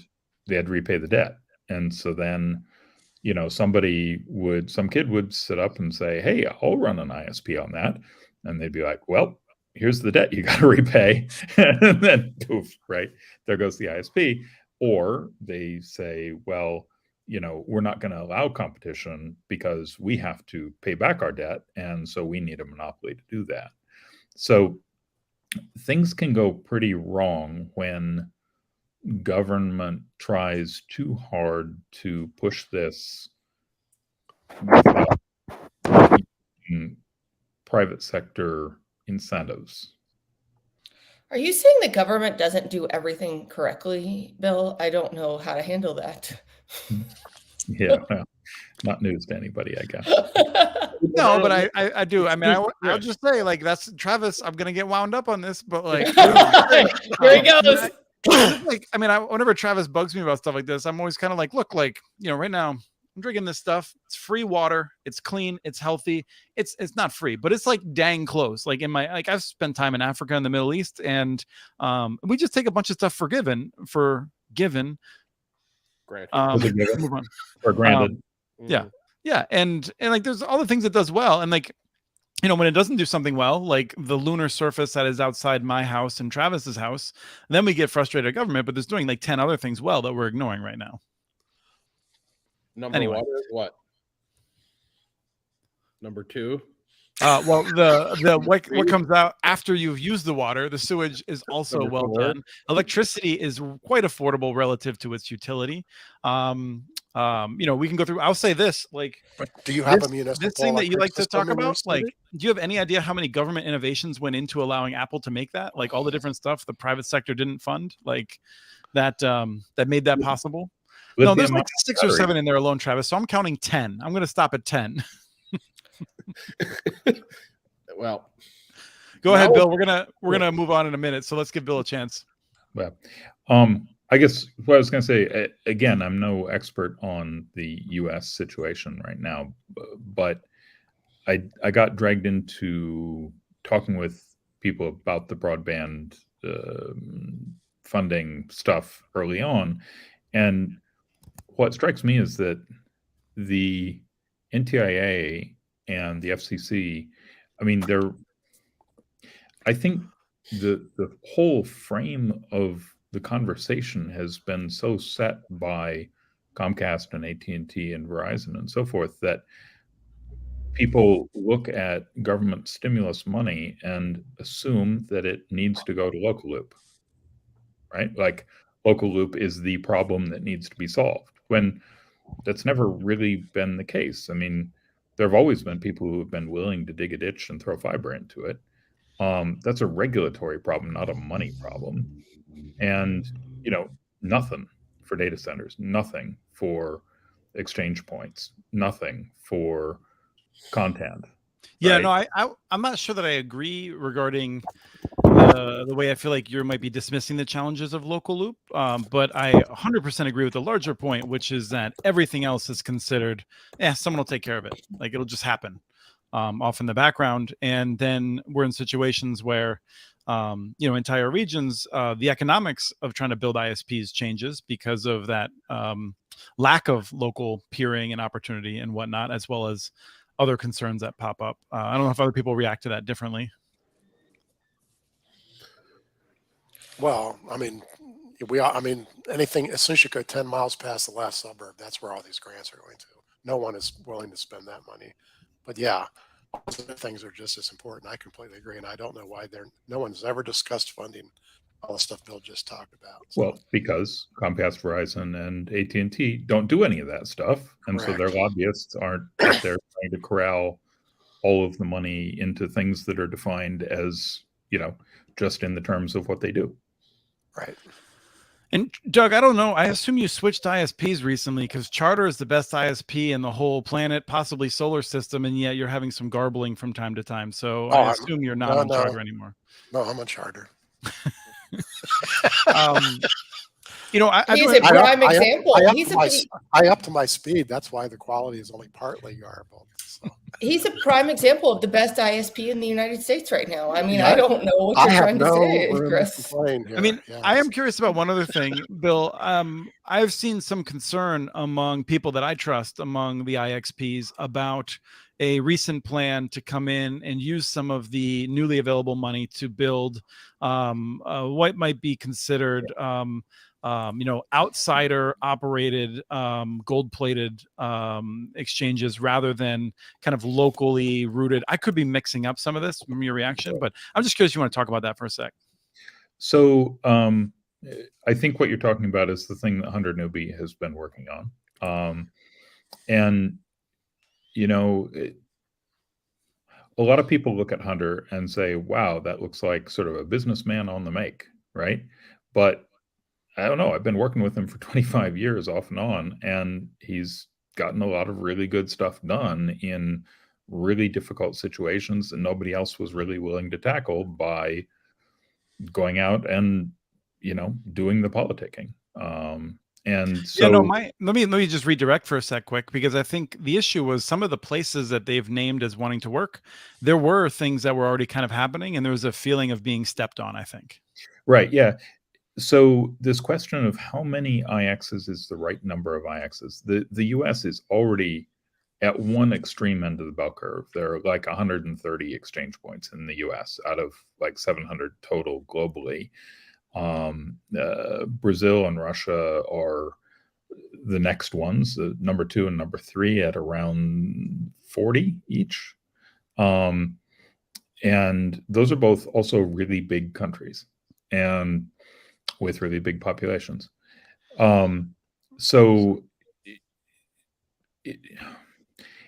they had to repay the debt. And so then, you know, some kid would sit up and say, hey, I'll run an ISP on that. And they'd be like, well, here's the debt you got to repay. And then poof, right? There goes the ISP. Or they say, well, you know, we're not going to allow competition because we have to pay back our debt. And so we need a monopoly to do that. So things can go pretty wrong when government tries too hard to push this without private sector incentives. Are you saying the government doesn't do everything correctly, Bill? I don't know how to handle that. Yeah, well, not news to anybody, I guess. No, but I do. I mean, I'll Yeah. just say, like, that's Travis. I'm gonna get wound up on this, but like, Here he goes. like, I mean, whenever Travis bugs me about stuff like this, I'm always kind of like, look, like, right now I'm drinking this stuff. It's free water. It's clean. It's healthy. It's not free, but it's like dang close. Like I've spent time in Africa and the Middle East, and we just take a bunch of stuff for given. Granted. Move on. Or granted. Yeah. Yeah. And like, there's all the things it does well. And like, when it doesn't do something well, like the lunar surface that is outside my house and Travis's house, then we get frustrated at government, but there's doing like 10 other things well that we're ignoring right now. Number Anyway. one is what? Number two? Well, the what comes out after you've used the water, the sewage is also Number well four. done. Electricity is quite affordable relative to its utility. We can go through. I'll say this, like, But do you have this, a municipal this thing that you electric like to system talk in your about, like, city? do you have any idea how many government innovations went into allowing Apple to make that? Like all the different stuff the private sector didn't fund, like that made that possible. No, there's like 6 or 7 in there alone, Travis. So I'm counting 10. I'm going to stop at 10. Well, Go ahead, Bill. We're gonna move on in a minute. So let's give Bill a chance. Well, I guess what I was going to say, again, I'm no expert on the U.S. situation right now, but I got dragged into talking with people about the broadband funding stuff early on. And what strikes me is that the NTIA and the FCC, I mean, I think the whole frame of the conversation has been so set by Comcast and AT&T and Verizon and so forth that people look at government stimulus money and assume that it needs to go to local loop, right? Like local loop is the problem that needs to be solved, when that's never really been the case. I mean, there have always been people who have been willing to dig a ditch and throw fiber into it. That's a regulatory problem, not a money problem. And, nothing for data centers, nothing for exchange points, nothing for content. Yeah, right? no, I'm not sure that I agree regarding the way I feel like you might be dismissing the challenges of local loop. But I 100% agree with the larger point, which is that everything else is considered, someone will take care of it. Like it'll just happen off in the background. And then we're in situations where, entire regions, the economics of trying to build ISPs changes because of that lack of local peering and opportunity and whatnot, as well as other concerns that pop up. I don't know if other people react to that differently. Well, I mean, anything, as soon as you go 10 miles past the last suburb, that's where all these grants are going to. No one is willing to spend that money. But yeah, positive things are just as important. I completely agree. And I don't know why no one's ever discussed funding all the stuff Bill just talked about. So, Well, because Comcast, Verizon, and AT&T don't do any of that stuff. And so their Correct. lobbyists aren't out there trying to corral all of the money into things that are defined as, just in the terms of what they do. right. And Doug, I don't know. I assume you switched ISPs recently because Charter is the best ISP in the whole planet, possibly solar system, and yet you're having some garbling from time to time. So I assume you're not on Charter anymore. No, I'm on Charter. He's a prime example. I upped my speed. That's why the quality is only partly garbled. So. He's a prime example of the best ISP in the United States right now. I mean, I don't know what you're trying to say, Chris. I mean, I am curious about one other thing, Bill. I've seen some concern among people that I trust among the IXPs about a recent plan to come in and use some of the newly available money to build what might be considered outsider operated gold-plated exchanges rather than kind of locally rooted. I could be mixing up some of this from your reaction, but I'm just curious if you want to talk about that for a sec. So I think what you're talking about is the thing that Hunter Newby has been working on. And, a lot of people look at Hunter and say, wow, that looks like sort of a businessman on the make, right? But I don't know. I've been working with him for 25 years off and on, and he's gotten a lot of really good stuff done in really difficult situations that nobody else was really willing to tackle by going out and, doing the politicking. And so, let me just redirect for a sec quick, because I think the issue was some of the places that they've named as wanting to work, there were things that were already kind of happening, and there was a feeling of being stepped on, I think. right, yeah. So this question of how many IXs is the right number of IXs, the US is already at one extreme end of the bell curve. There are like 130 exchange points in the US out of like 700 total globally. Brazil and Russia are the next ones, number 2 and number 3 at around 40 each. And those are both also really big countries and with really big populations. So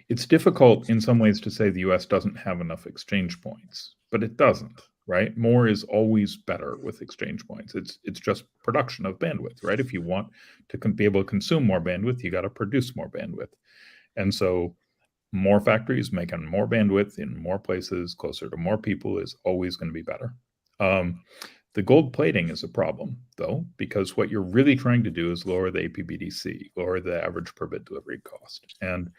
it's difficult in some ways to say the US doesn't have enough exchange points, but it doesn't, right? More is always better with exchange points. It's just production of bandwidth, right? If you want to be able to consume more bandwidth, you got to produce more bandwidth. And so more factories making more bandwidth in more places, closer to more people, is always going to be better. The gold plating is a problem, though, because what you're really trying to do is lower the APBDC, lower the average per bit delivery cost. And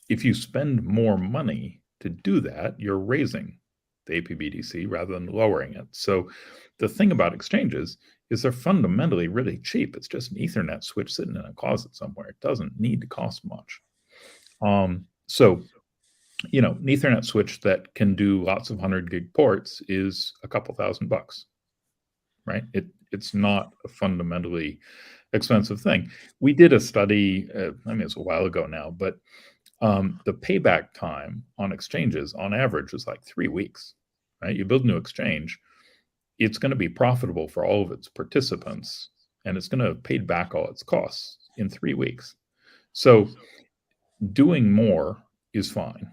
if you spend more money to do that, you're raising the APBDC rather than lowering it. So the thing about exchanges is they're fundamentally really cheap. It's just an Ethernet switch sitting in a closet somewhere. It doesn't need to cost much. So an Ethernet switch that can do lots of 100 gig ports is a couple $1,000, right? It's not a fundamentally expensive thing. We did a study, it's a while ago now, but the payback time on exchanges on average is like 3 weeks, right? You build a new exchange, it's going to be profitable for all of its participants, and it's going to have paid back all its costs in 3 weeks. So doing more is fine.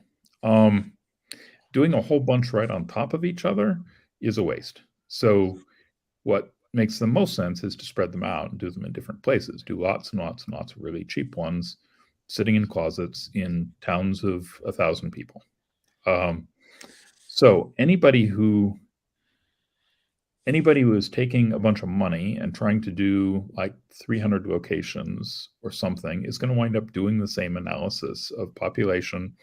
Doing a whole bunch right on top of each other is a waste. So what makes the most sense is to spread them out and do them in different places. Do lots and lots and lots of really cheap ones sitting in closets in towns of 1,000 people. So anybody who is taking a bunch of money and trying to do like 300 locations or something is going to wind up doing the same analysis of population,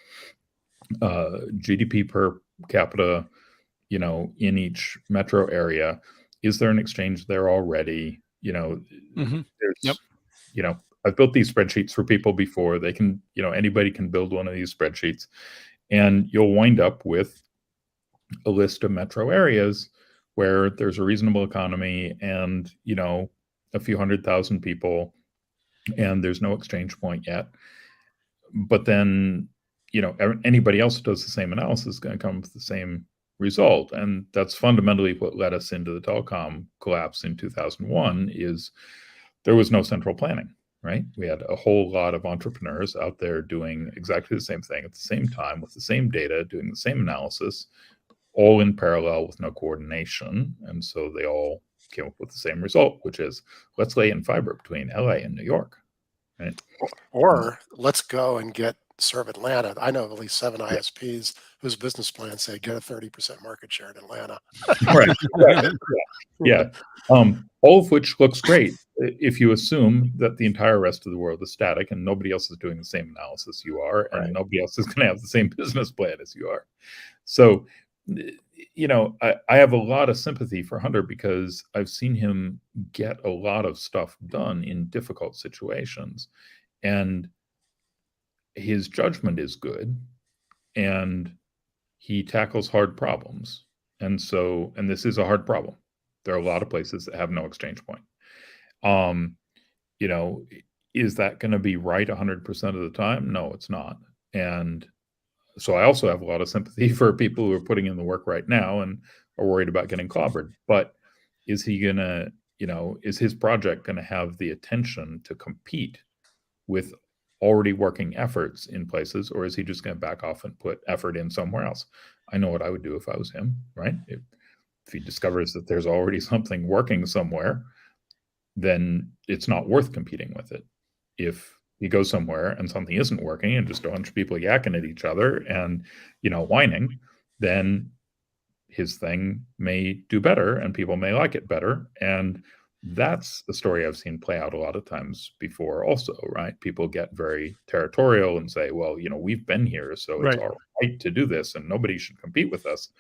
GDP per capita, in each metro area. Is there an exchange there already? There's, I've built these spreadsheets for people before. They can, anybody can build one of these spreadsheets, and you'll wind up with a list of metro areas where there's a reasonable economy and, a few 100,000 people, and there's no exchange point yet. But then, anybody else who does the same analysis is going to come with the same result. And that's fundamentally what led us into the telecom collapse in 2001, is there was no central planning, right? We had a whole lot of entrepreneurs out there doing exactly the same thing at the same time with the same data, doing the same analysis, all in parallel with no coordination. And so they all came up with the same result, which is let's lay in fiber between LA and New York, right? Or let's go and serve Atlanta. I know of at least 7 ISPs whose business plans say get a 30% market share in Atlanta. Right. Yeah. All of which looks great if you assume that the entire rest of the world is static and nobody else is doing the same analysis you are, and nobody else is going to have the same business plan as you are. So, I have a lot of sympathy for Hunter because I've seen him get a lot of stuff done in difficult situations, and his judgment is good, and he tackles hard problems. And this is a hard problem. There are a lot of places that have no exchange point. Is that going to be right 100% of the time? No, it's not. And so I also have a lot of sympathy for people who are putting in the work right now and are worried about getting clobbered. But is he going to, is his project going to have the attention to compete with already working efforts in places, or is he just going to back off and put effort in somewhere else? I know what I would do if I was him, right? If he discovers that there's already something working somewhere, then it's not worth competing with it. If he goes somewhere and something isn't working and just a bunch of people yakking at each other and, whining, then his thing may do better and people may like it better. And that's the story I've seen play out a lot of times before also, right? People get very territorial and say, well, we've been here, so it's our right to do this and nobody should compete with us.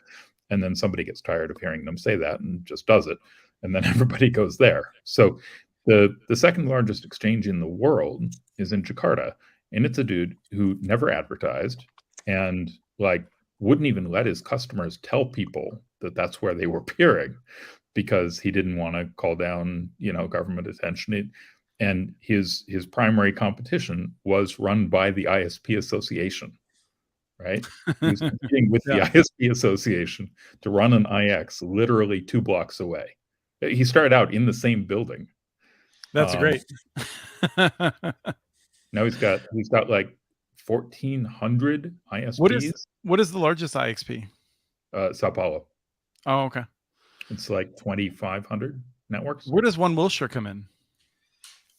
And then somebody gets tired of hearing them say that and just does it. And then everybody goes there. So the second largest exchange in the world is in Jakarta. And it's a dude who never advertised and wouldn't even let his customers tell people that that's where they were peering, because he didn't want to call down, government attention. And his primary competition was run by the ISP Association, right? He was competing with the ISP Association to run an IX literally 2 blocks away. He started out in the same building. That's great. Now he's got 1,400 ISPs. What is the largest IXP? Sao Paulo. Oh, okay. It's 2,500 networks. Where does One Wilshire come in?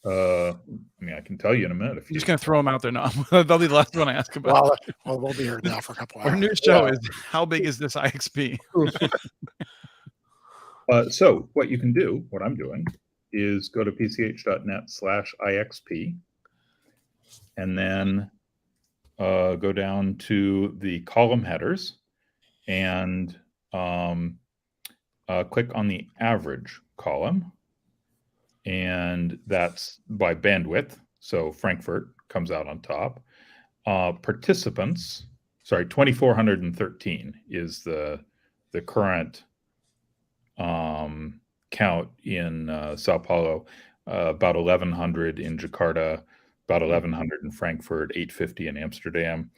I can tell you in a minute. You're just going to throw them out there now. That'll be the last one I ask about. Well, we'll be here now for a couple hours. Our new show is how big is this IXP? So what you can do, what I'm doing, is go to pch.net/IXP and then go down to the column headers and click on the average column, and that's by bandwidth. So Frankfurt comes out on top. Participants, 2,413 is the current count in Sao Paulo, about 1,100 in Jakarta, about 1,100 in Frankfurt, 850 in Amsterdam.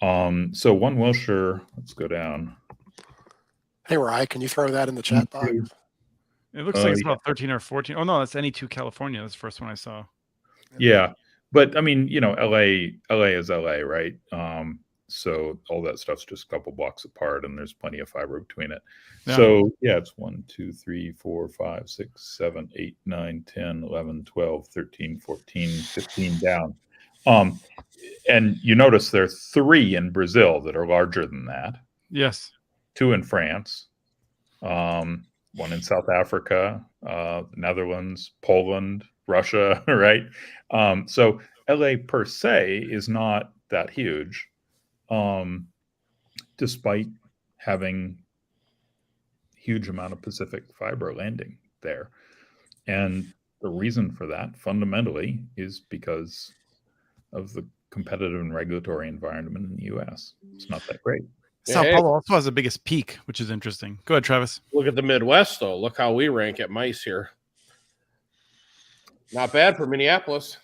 So One Wilshire, let's go down. Hey, Rye, can you throw that in the chat box? It looks like it's about 13 or 14. Oh, no, that's NE2 California. That's the first one I saw. Yeah. But I mean, LA is LA, right? So all that stuff's just a couple blocks apart and there's plenty of fiber between it. Yeah. So yeah, it's 1, 2, 3, 4, 5, 6, 7, 8, 9, 10, 11, 12, 13, 14, 15 down. And you notice there are 3 in Brazil that are larger than that. Yes. 2 in France, 1 in South Africa, Netherlands, Poland, Russia, right? So LA per se is not that huge, despite having huge amount of Pacific fiber landing there. And the reason for that fundamentally is because of the competitive and regulatory environment in the US. It's not that great. Sao Paulo also has the biggest peak, which is interesting. Go ahead, Travis. Look at the Midwest, though. Look how we rank at mice here. Not bad for Minneapolis.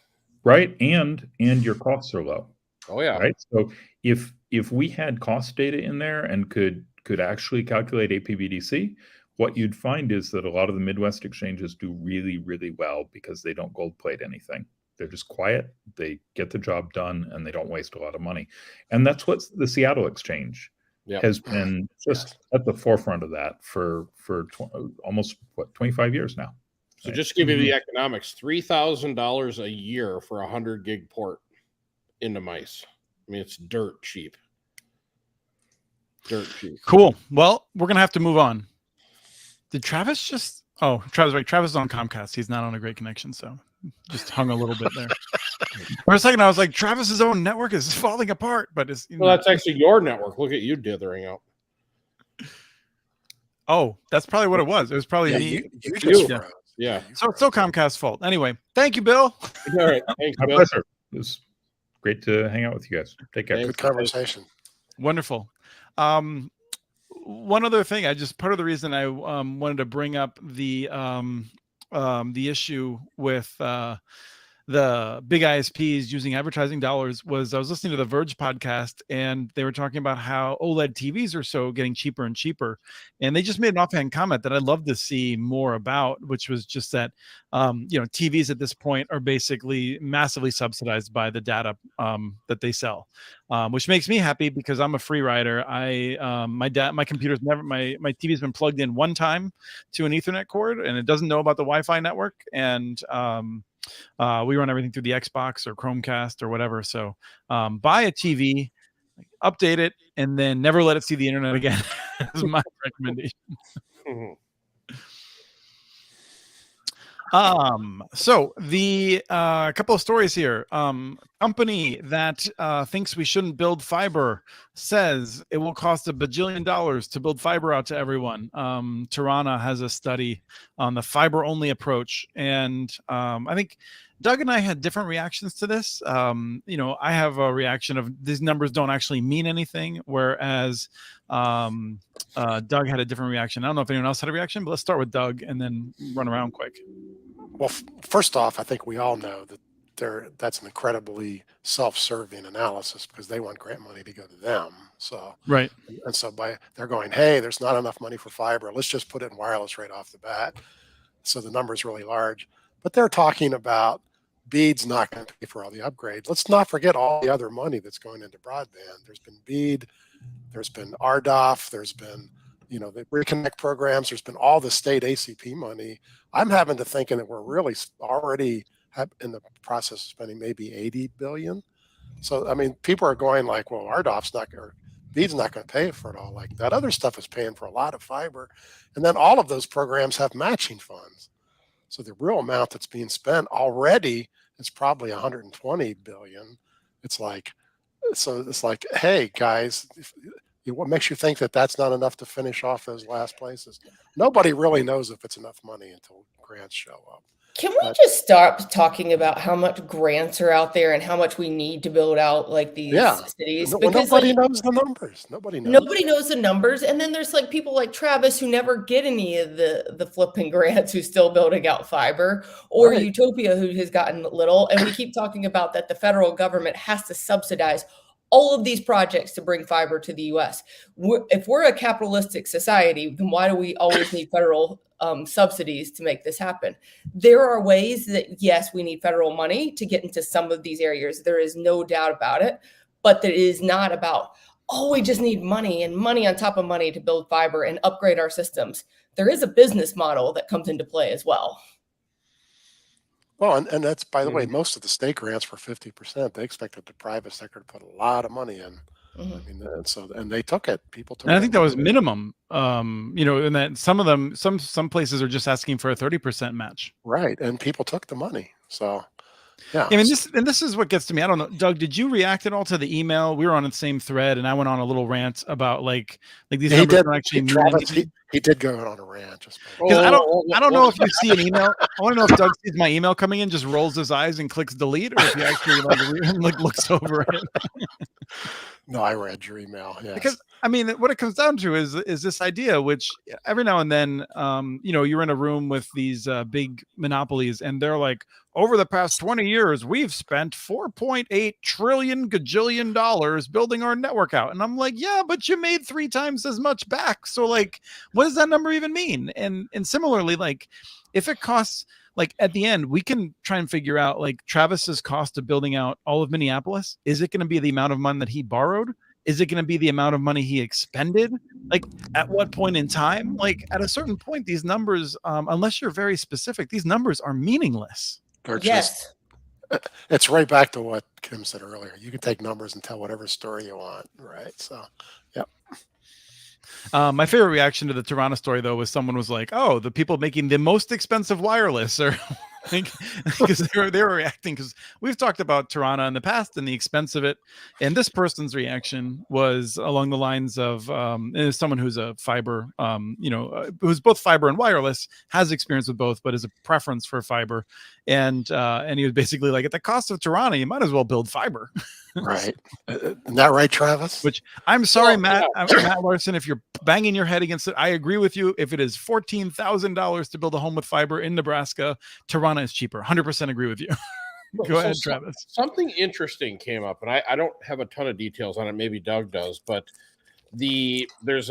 Right. And your costs are low. Oh, yeah. Right. So if we had cost data in there and could actually calculate APVDC, what you'd find is that a lot of the Midwest exchanges do really, really well because they don't gold plate anything. They're just quiet. They get the job done and they don't waste a lot of money. And that's what the Seattle exchange has been just at the forefront of that for almost 25 years now. So right? Just to give you the economics, $3,000 a year for a 100 gig port into mice. I mean, it's dirt cheap. Dirt cheap. Cool. Well, we're going to have to move on. Did Travis just... Oh, Travis, right. Travis is on Comcast. He's not on a great connection, so just hung a little bit there. For a second, I was like, Travis's own network is falling apart, but it's... Well, that's actually your network. Look at you dithering out. Oh, that's probably what it was. It was probably me. Yeah. So it's still Comcast's fault. Anyway, thank you, Bill. All right. Thanks, My Bill. pleasure. It was great to hang out with you guys. Take care. Good conversation. Wonderful. One other thing, part of the reason I wanted to bring up the issue with the big ISPs using advertising dollars was I was listening to the Verge podcast and they were talking about how OLED TVs are getting cheaper and cheaper. And they just made an offhand comment that I'd love to see more about, which was just that, TVs at this point are basically massively subsidized by the data that they sell, which makes me happy because I'm a free rider. My computer's my TV's been plugged in one time to an Ethernet cord and it doesn't know about the Wi-Fi network. And We run everything through the Xbox or Chromecast or whatever. So buy a TV, update it, and then never let it see the internet again. Is my recommendation. So the couple of stories here. Company that thinks we shouldn't build fiber says it will cost $1 bajillion to build fiber out to everyone. Tirana has a study on the fiber only approach, and I think Doug and I had different reactions to this. I have a reaction of these numbers don't actually mean anything, whereas Doug had a different reaction. I don't know if anyone else had a reaction, but let's start with Doug and then run around quick. Well, first off, I think we all know that that's an incredibly self-serving analysis because they want grant money to go to them. So right, and so they're going, hey, there's not enough money for fiber. Let's just put it in wireless right off the bat. So the number is really large. But they're talking about BEAD's not going to pay for all the upgrades. Let's not forget all the other money that's going into broadband. There's been BEAD, there's been RDOF, there's been the reconnect programs. There's been all the state ACP money. I'm having to thinking that we're really already in the process of spending maybe 80 billion. So, I mean, people are going like, well, RDOF's not going to, BEAD's not going to pay for it all. Like that other stuff is paying for a lot of fiber. And then all of those programs have matching funds. So the real amount that's being spent already is probably 120 billion. It's like, hey guys, what makes you think that that's not enough to finish off those last places? Nobody really knows if it's enough money until grants show up. Can we just stop talking about how much grants are out there and how much we need to build out like these cities? Because nobody knows the numbers. Nobody knows the numbers. And then there's like people like Travis who never get any of the flipping grants who's still building out fiber, or UTOPIA who has gotten little. And we keep talking about that the federal government has to subsidize all of these projects to bring fiber to the U.S. If we're a capitalistic society, then why do we always need federal subsidies to make this happen? There are ways that, yes, we need federal money to get into some of these areas. There is no doubt about it. But it is not about, we just need money and money on top of money to build fiber and upgrade our systems. There is a business model that comes into play as well. Well, and that's, by the way, most of the state grants were 50%. They expected the private sector to put a lot of money in. I mean, and they took it. People took it. And I think that was minimum. And that some of them, some places are just asking for a 30% match. Right, and people took the money. So, yeah. I mean, this is what gets to me. I don't know, Doug. Did you react at all to the email? We were on the same thread, and I went on a little rant about like these numbers don't actually mean anything. He did go on a rant just because I don't know if you see an email. I want to know if Doug sees my email coming in, just rolls his eyes and clicks delete, or if he actually like looks over it. No, I read your email. Yes. Because I mean, what it comes down to is this idea, which every now and then, you're in a room with these big monopolies, and they're like, over the past 20 years, we've spent $4.8 trillion gajillion dollars building our network out. And I'm like, yeah, but you made 3 times as much back. So like, what does that number even mean? And similarly, like if it costs, like at the end, we can try and figure out like Travis's cost of building out all of Minneapolis. Is it going to be the amount of money that he borrowed? Is it going to be the amount of money he expended? Like at what point in time? Like at a certain point, these numbers, unless you're very specific, these numbers are meaningless. Yes. It's right back to what Kim said earlier. You can take numbers and tell whatever story you want, right? So, yep. My favorite reaction to the Tirana story, though, was someone was like, "Oh, the people making the most expensive wireless," or because they were reacting because we've talked about Tirana in the past and the expense of it, and this person's reaction was along the lines of someone who's a fiber, who's both fiber and wireless, has experience with both, but is a preference for fiber, and he was basically like, at the cost of Tirana, you might as well build fiber. Right. Isn't that right, Travis? Which I'm sorry, Matt Larson, if you're banging your head against it, I agree with you. If it is $14,000 to build a home with fiber in Nebraska, Tirana is cheaper. 100% agree with you. Go ahead, Travis. Something interesting came up, and I don't have a ton of details on it. Maybe Doug does, but there's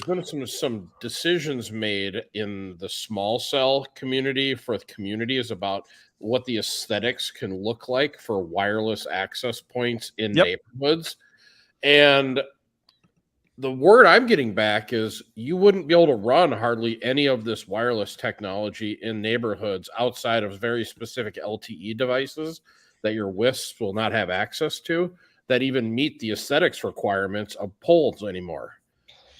been some decisions made in the small cell community for the communities about what the aesthetics can look like for wireless access points in neighborhoods. And the word I'm getting back is you wouldn't be able to run hardly any of this wireless technology in neighborhoods outside of very specific LTE devices that your WISPs will not have access to, that even meet the aesthetics requirements of poles anymore.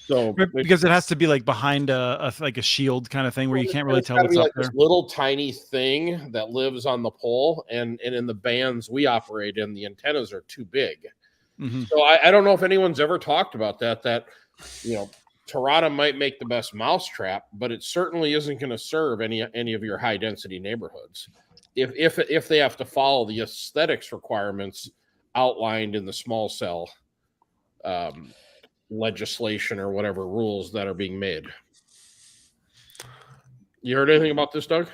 So because it has to be like behind a like a shield kind of thing where you can't really tell what's up like there. this little tiny thing that lives on the pole, and in the bands we operate in, the antennas are too big. Mm-hmm. So I don't know if anyone's ever talked about that, you know, Terrata might make the best mousetrap, but it certainly isn't going to serve any of your high density neighborhoods. If they have to follow the aesthetics requirements outlined in the small cell legislation or whatever rules that are being made. You heard anything about this, Doug?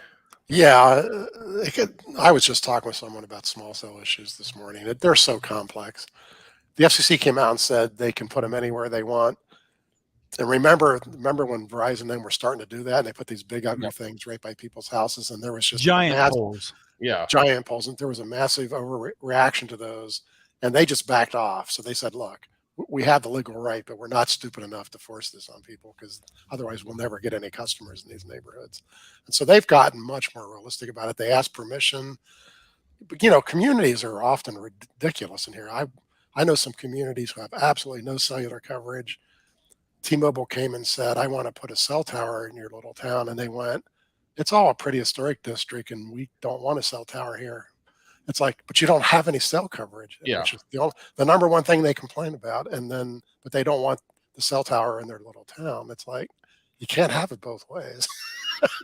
Yeah, I was just talking with someone about small cell issues this morning. They're so complex. The FCC came out and said they can put them anywhere they want. And remember when Verizon and them were starting to do that, and they put these big ugly things right by people's houses, and there was just giant poles. Yeah, giant poles, and there was a massive overreaction to those, and they just backed off. So they said, "Look, we have the legal right, but we're not stupid enough to force this on people because otherwise we'll never get any customers in these neighborhoods." And so they've gotten much more realistic about it. They ask permission. But, you know, communities are often ridiculous in here. I know some communities who have absolutely no cellular coverage. T-Mobile came and said, "I want to put a cell tower in your little town." And they went, "It's all a pretty historic district and we don't want a cell tower here." It's like, but you don't have any cell coverage. Yeah. Which is the number one thing they complain about. But they don't want the cell tower in their little town. It's like, you can't have it both ways.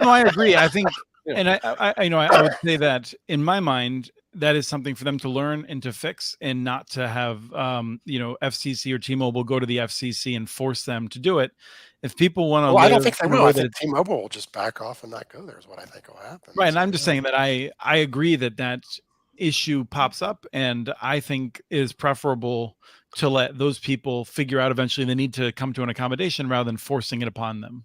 No, I agree. I think, Yeah. and I would say that in my mind, that is something for them to learn and to fix, and not to have, FCC or T-Mobile go to the FCC and force them to do it. If people want to, Well, I don't think they will. I think T-Mobile will just back off and not go there is what I think will happen. Right. And I'm just saying that I agree that issue pops up, and I think it is preferable to let those people figure out eventually they need to come to an accommodation rather than forcing it upon them.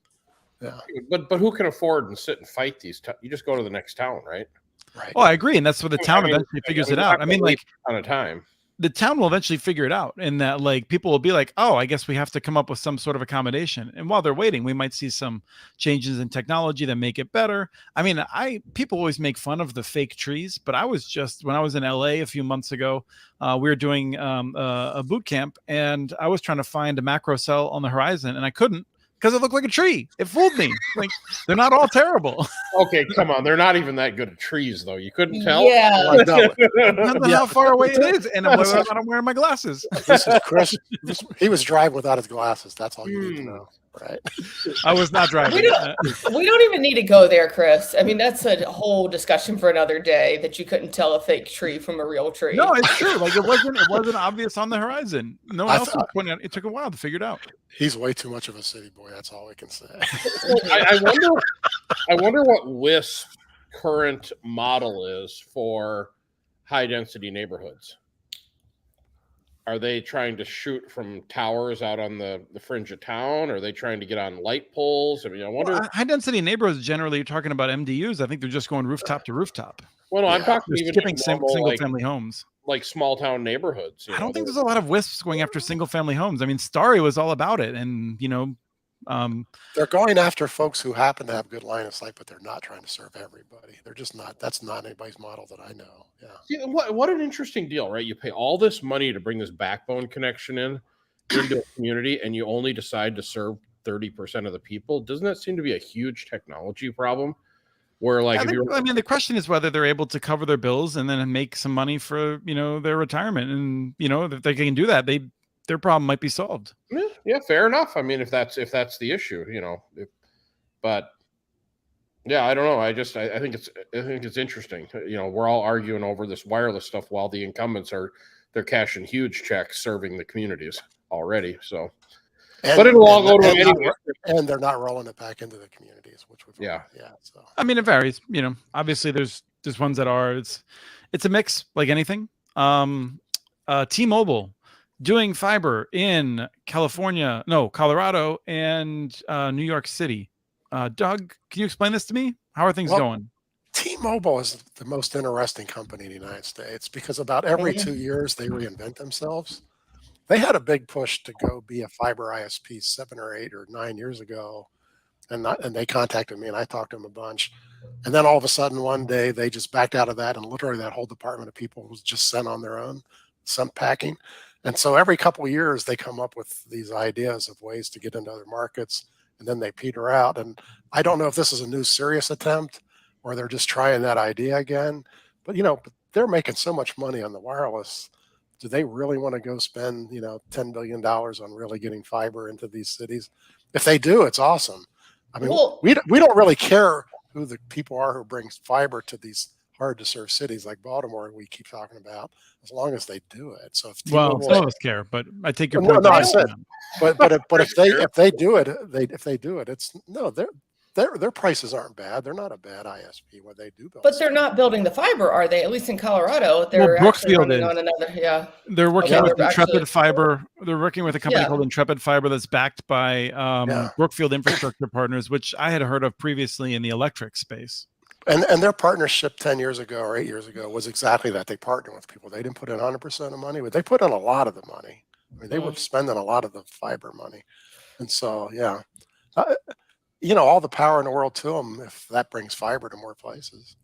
Yeah. But who can afford and sit and fight these? You just go to the next town, right? Right. Oh, I agree. And that's what the town eventually figures it out. I mean, like, on a time. The town will eventually figure it out, and that, like, people will be like, "Oh, I guess we have to come up with some sort of accommodation." And while they're waiting, we might see some changes in technology that make it better. I mean, people always make fun of the fake trees, but when I was in LA a few months ago, we were doing a boot camp, and I was trying to find a macro cell on the horizon, and I couldn't because it looked like a tree. It fooled me. Like, they're not all terrible. Okay, come on. They're not even that good at trees, though. You couldn't tell? Yeah. Depends on how far away it is, and whether or not I'm wearing my glasses. This is Chris. He was driving without his glasses. That's all you need to know. Right. I was not driving. We don't even need to go there, Chris. I mean, that's a whole discussion for another day, that you couldn't tell a fake tree from a real tree. No, it's true. Like, it wasn't obvious on the horizon. No one else was pointing out. It took a while to figure it out. He's way too much of a city boy. That's all we can say. I wonder what WISP's current model is for high density neighborhoods. Are they trying to shoot from towers out on the fringe of town? Are they trying to get on light poles? I mean, I wonder. High density neighborhoods, generally, you're talking about MDUs. I think they're just going rooftop to rooftop. Well, no, I'm talking They're even skipping normal, single family homes. like small town neighborhoods. I don't think there's a lot of WISPs going after single family homes. I mean, Starry was all about it, and they're going after folks who happen to have good line of sight, but they're not trying to serve everybody. They're just not. That's not anybody's model that I know. Yeah. See, what an interesting deal, right? You pay all this money to bring this backbone connection into a community, and you only decide to serve 30% of the people. Doesn't that seem to be a huge technology problem? Where, like, the question is whether they're able to cover their bills and then make some money for their retirement, and if they can do that, their problem might be solved. Yeah, fair enough. I mean, if that's the issue, but yeah, I don't know. I think it's interesting. We're all arguing over this wireless stuff while the incumbents they're cashing huge checks serving the communities already. So, but it'll all go to anywhere. And they're not rolling it back into the communities, which would So I mean, it varies. Obviously there's ones that are. It's a mix, like anything. T-Mobile doing fiber in Colorado, and New York City. Doug, can you explain this to me? How are things going? T-Mobile is the most interesting company in the United States because about every 2 years they reinvent themselves. they had a big push to go be a fiber ISP 7 or 8 or 9 years ago. And they contacted me and I talked to them a bunch. And then all of a sudden one day they just backed out of that, and literally that whole department of people was just sent on their own, some packing. And so every couple of years they come up with these ideas of ways to get into other markets, and then they peter out. And I don't know if this is a new serious attempt or they're just trying that idea again. But they're making so much money on the wireless. Do they really want to go spend $10 billion on really getting fiber into these cities? If they do, it's awesome. I mean, we don't really care who the people are who brings fiber to these hard to serve cities like Baltimore we keep talking about, as long as they do it. So if some of us care, but I take your point. No, I said, but if they do it, it's their prices aren't bad. They're not a bad ISP when they do build. But they're not building the fiber, are they? At least in Colorado, they're actually running on another. Yeah, they're working with Intrepid Fiber. They're working with a company called Intrepid Fiber that's backed by Brookfield Infrastructure Partners, which I had heard of previously in the electric space. And their partnership 10 years ago or 8 years ago was exactly that. They partnered with people. They didn't put in 100% of money, but they put in a lot of the money. I mean, they were spending a lot of the fiber money. And so, all the power in the world to them if that brings fiber to more places.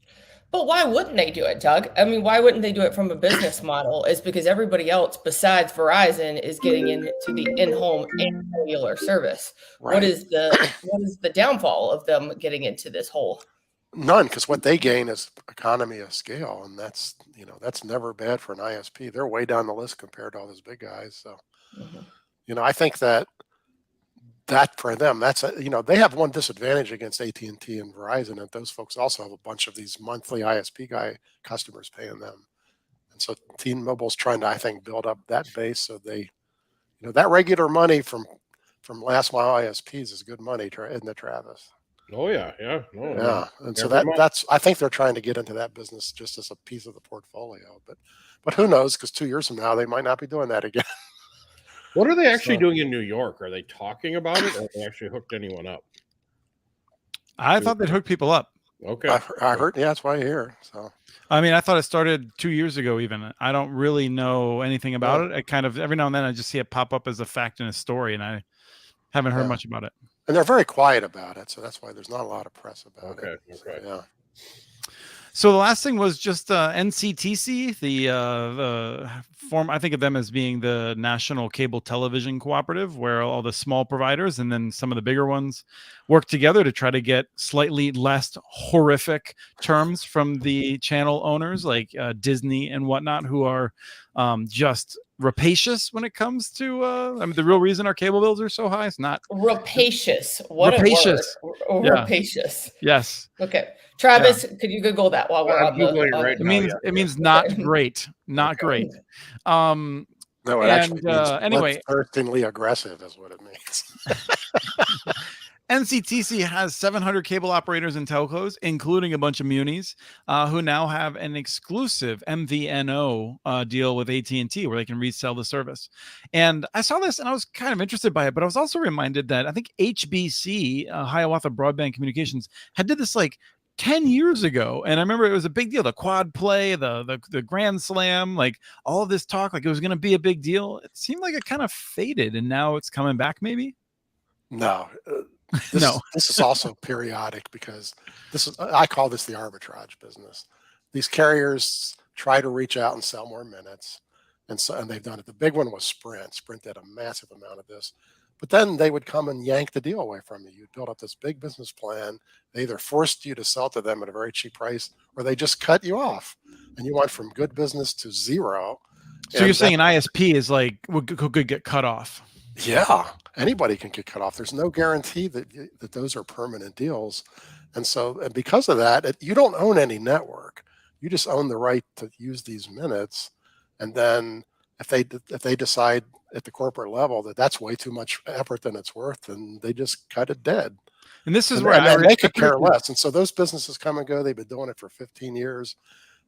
But why wouldn't they do it, Doug? I mean, why wouldn't they do it from a business model? It's because everybody else besides Verizon is getting into the in-home and cellular service. Right. What is the downfall of them getting into this hole? None, because what they gain is economy of scale, and that's never bad for an ISP. They're way down the list compared to all those big guys. So, I think that for them, that's they have one disadvantage against AT&T and Verizon, and those folks also have a bunch of these monthly ISP customers paying them, and so T-Mobile's trying to, I think, build up that base so they, that regular money from last mile ISPs is good money, isn't it, Travis? Oh yeah. And so that's I think they're trying to get into that business just as a piece of the portfolio. But who knows? Because 2 years from now they might not be doing that again. What are they actually doing in New York? Are they talking about it, or have they actually hooked anyone up? I thought they'd hook people up. Okay, I heard. Yeah, that's why I hear. So I mean, I thought it started 2 years ago. Even I don't really know anything about it. I kind of every now and then I just see it pop up as a fact in a story, and I haven't heard much about it. And they're very quiet about it, so that's why there's not a lot of press about it. Okay. So, yeah. So the last thing was just NCTC, the form. I think of them as being the National Cable Television Cooperative, where all the small providers and then some of the bigger ones work together to try to get slightly less horrific terms from the channel owners, like Disney and whatnot, who are just rapacious when it comes to I mean, the real reason our cable bills are so high is not rapacious. What rapacious. A word. Rapacious. Yes. Okay. Travis, could you Google that while we're on the it means not great. Not great. No, it actually means anyway, thirstingly aggressive is what it means. NCTC has 700 cable operators and telcos, including a bunch of munis, who now have an exclusive MVNO deal with AT&T where they can resell the service. And I saw this and I was kind of interested by it, but I was also reminded that I think HBC, Hiawatha Broadband Communications, had did this like 10 years ago. And I remember it was a big deal. The quad play, the Grand Slam, like all of this talk, like it was going to be a big deal. It seemed like it kind of faded and now it's coming back maybe. No. This is also periodic because I call this the arbitrage business. These carriers try to reach out and sell more minutes, and they've done it. The big one was Sprint. Sprint did a massive amount of this, but then they would come and yank the deal away from you. You'd build up this big business plan. They either forced you to sell to them at a very cheap price, or they just cut you off, and you went from good business to zero. So you're saying an ISP is like could get cut off? Yeah, anybody can get cut off. There's no guarantee that those are permanent deals. And because of that, you don't own any network. You just own the right to use these minutes. And then if they decide at the corporate level that that's way too much effort than it's worth, then they just cut it dead. And this is where they could care less. And so those businesses come and go. They've been doing it for 15 years.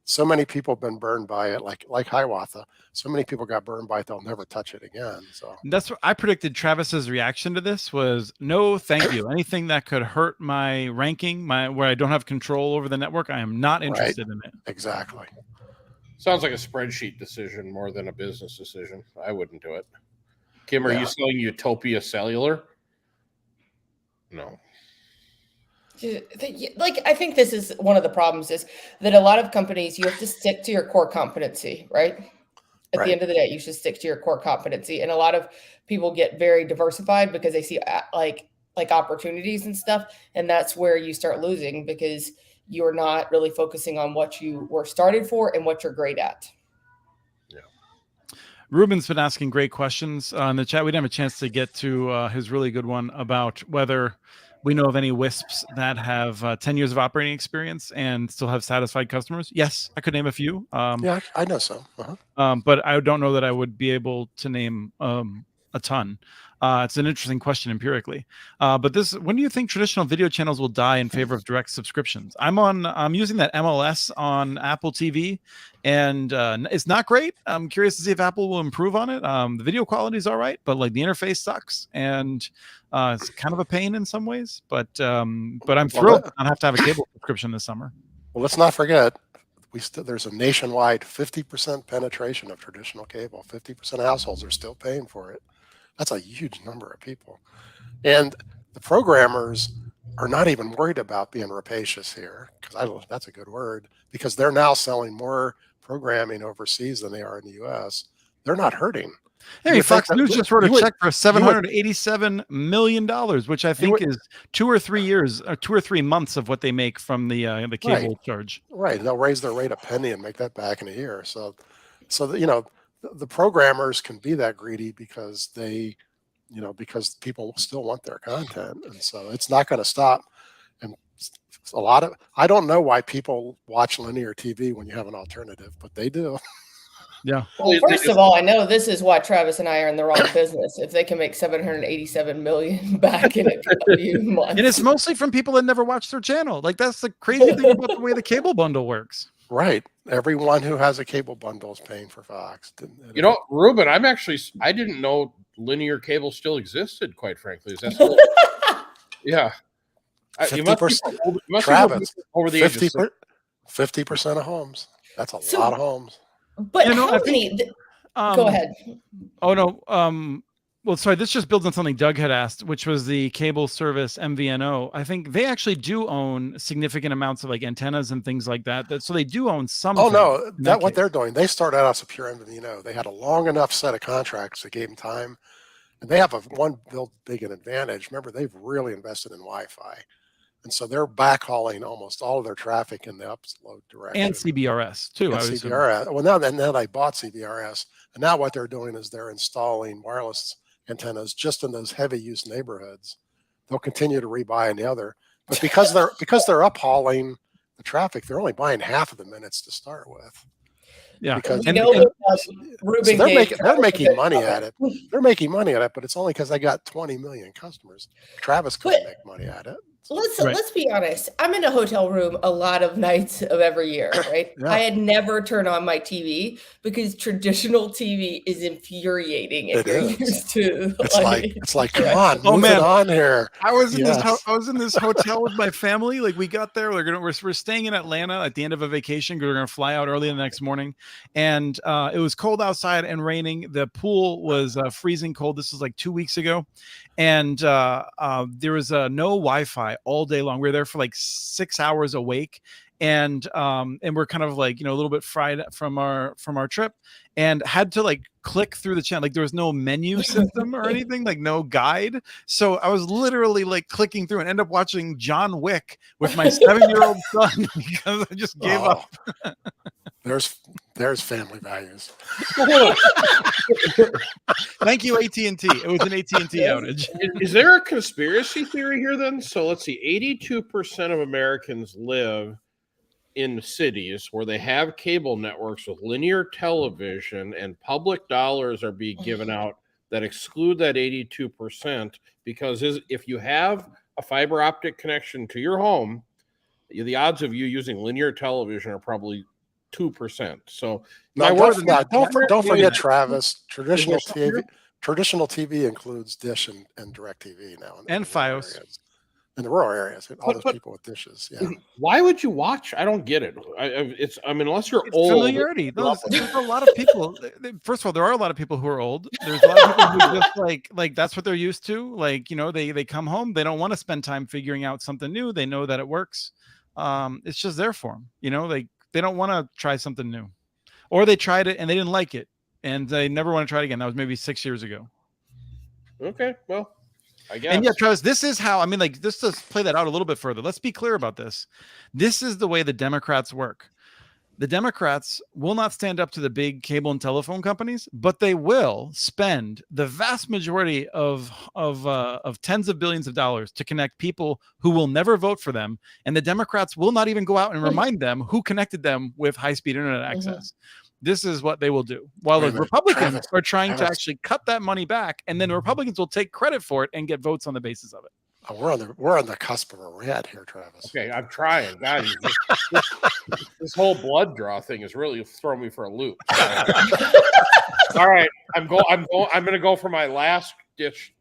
So many people have been burned by it, like Hiawatha. So many people got burned by it, they'll never touch it again. So that's what I predicted. Travis's reaction to this was no, thank you. Anything that could hurt my ranking, where I don't have control over the network, I am not interested in it. Exactly. Sounds like a spreadsheet decision more than a business decision. I wouldn't do it. Kim, are Yeah. you selling Utopia Cellular? No. Like, I think this is one of the problems is that a lot of companies, you have to stick to your core competency, right? At the Right. end of the day, you should stick to your core competency. And a lot of people get very diversified because they see like opportunities and stuff. And that's where you start losing because you're not really focusing on what you were started for and what you're great at. Ruben's been asking great questions in the chat. We didn't have a chance to get to his really good one about whether we know of any WISPs that have 10 years of operating experience and still have satisfied customers. Yes, I could name a few. Yeah, I know some. Uh-huh. But I don't know that I would be able to name a ton. It's an interesting question empirically. But when do you think traditional video channels will die in favor of direct subscriptions? I'm using that MLS on Apple TV, and it's not great. I'm curious to see if Apple will improve on it. The video quality is all right, but like the interface sucks, and it's kind of a pain in some ways. But I'm thrilled to not have to have a cable subscription this summer. Well, let's not forget, there's a nationwide 50% penetration of traditional cable. 50% of households are still paying for it. That's a huge number of people. And the programmers are not even worried about being rapacious here, because that's a good word, because they're now selling more programming overseas than they are in the US. They're not hurting. Hey, Fox News just wrote a check for $787 million, which I think is 2 or 3 years, or 2 or 3 months of what they make from the cable charge. Right. They'll raise their rate a penny and make that back in a year. So the programmers can be that greedy because because people still want their content. And so it's not going to stop. And I don't know why people watch linear TV when you have an alternative, but they do. Yeah. Well, first of all, I know this is why Travis and I are in the wrong business. If they can make $787 million back in a few months, and it's mostly from people that never watch their channel. Like that's the crazy thing about the way the cable bundle works. Right. Everyone who has a cable bundle is paying for Fox. Ruben, I didn't know linear cable still existed. Quite frankly, is that still? Yeah. 50%. Travis, over the 50% of homes. That's a lot of homes. But how many? Go ahead. Oh no. Well, sorry. This just builds on something Doug had asked, which was the cable service MVNO. I think they actually do own significant amounts of like antennas and things like that. So they do own some. Oh no, what they're doing. They started out as a pure MVNO. They had a long enough set of contracts that gave them time, and they have one big advantage. Remember, they've really invested in Wi-Fi. And so they're backhauling almost all of their traffic in the upload direction. And CBRS too. And CBRS. Well, now they bought CBRS, and now what they're doing is they're installing wireless antennas just in those heavy use neighborhoods. They'll continue to rebuy in the other, but because they're uphauling the traffic, they're only buying half of the minutes to start with. Yeah, because they're making money at it. They're making money at it, but it's only because they got 20 million customers. Travis couldn't make money at it. Let's be honest. I'm in a hotel room a lot of nights of every year, right? Yeah. I had never turned on my TV because traditional TV is infuriating if you're used to. It's like come on, move it on here. I was in this hotel with my family. Like we got there, we're staying in Atlanta at the end of a vacation. We're gonna fly out early the next morning, and it was cold outside and raining. The pool was freezing cold. This was like 2 weeks ago, and there was no Wi-Fi all day long. We were there for like 6 hours awake, and we're kind of like a little bit fried from our trip, and had to like click through the channel. Like there was no menu system or anything, like no guide. So I was literally like clicking through and end up watching John Wick with my 7-year-old son because I just gave up. There's family values. Thank you, AT&T. It was an AT&T outage. Is there a conspiracy theory here then? So let's see. 82% of Americans live in cities where they have cable networks with linear television, and public dollars are being given out that exclude that 82%, because if you have a fiber optic connection to your home, the odds of you using linear television are probably 2%. So don't forget, Travis, traditional TV includes Dish and DirecTV now. And Fios. in the rural areas. All those But- people with dishes. Yeah. Why would you watch? I don't get it. I mean, unless you're It's old. familiarity. There's a lot of people. First of all, there are a lot of people who are old. There's a lot of people who just like that's what they're used to. Like, you know, they come home, they don't want to spend time figuring out something new. They know that it works. It's just there for them. You know, they don't want to try something new, or they tried it and they didn't like it, and they never want to try it again. That was maybe 6 years ago. Okay, well, I guess. And yeah, Travis, this is how, I mean, like, just to play that out a little bit further, let's be clear about this. This is the way the Democrats work. The Democrats will not stand up to the big cable and telephone companies, but they will spend the vast majority of tens of billions of dollars to connect people who will never vote for them. And the Democrats will not even go out and remind them who connected them with high-speed internet access. This is what they will do. While the Republicans are trying to actually cut that money back, and then the Republicans will take credit for it and get votes on the basis of it. Oh, we're on the cusp of a red here, Travis. Okay, I'm trying. God, this whole blood draw thing is really throwing me for a loop. All right, I'm going to go for my last ditch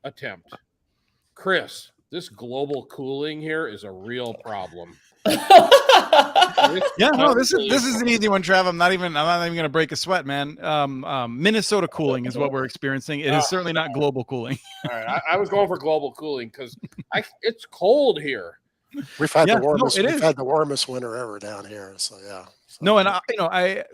attempt. Chris, this global cooling here is a real problem. Yeah, no, this is an easy one, Trav. I'm not even going to break a sweat, man. Minnesota cooling is what we're experiencing. It is certainly not global cooling. All right, I was going for global cooling because it's cold here. We've had Yeah, the warmest. no, it we've is. had the warmest winter ever down here. So yeah. So, No, and I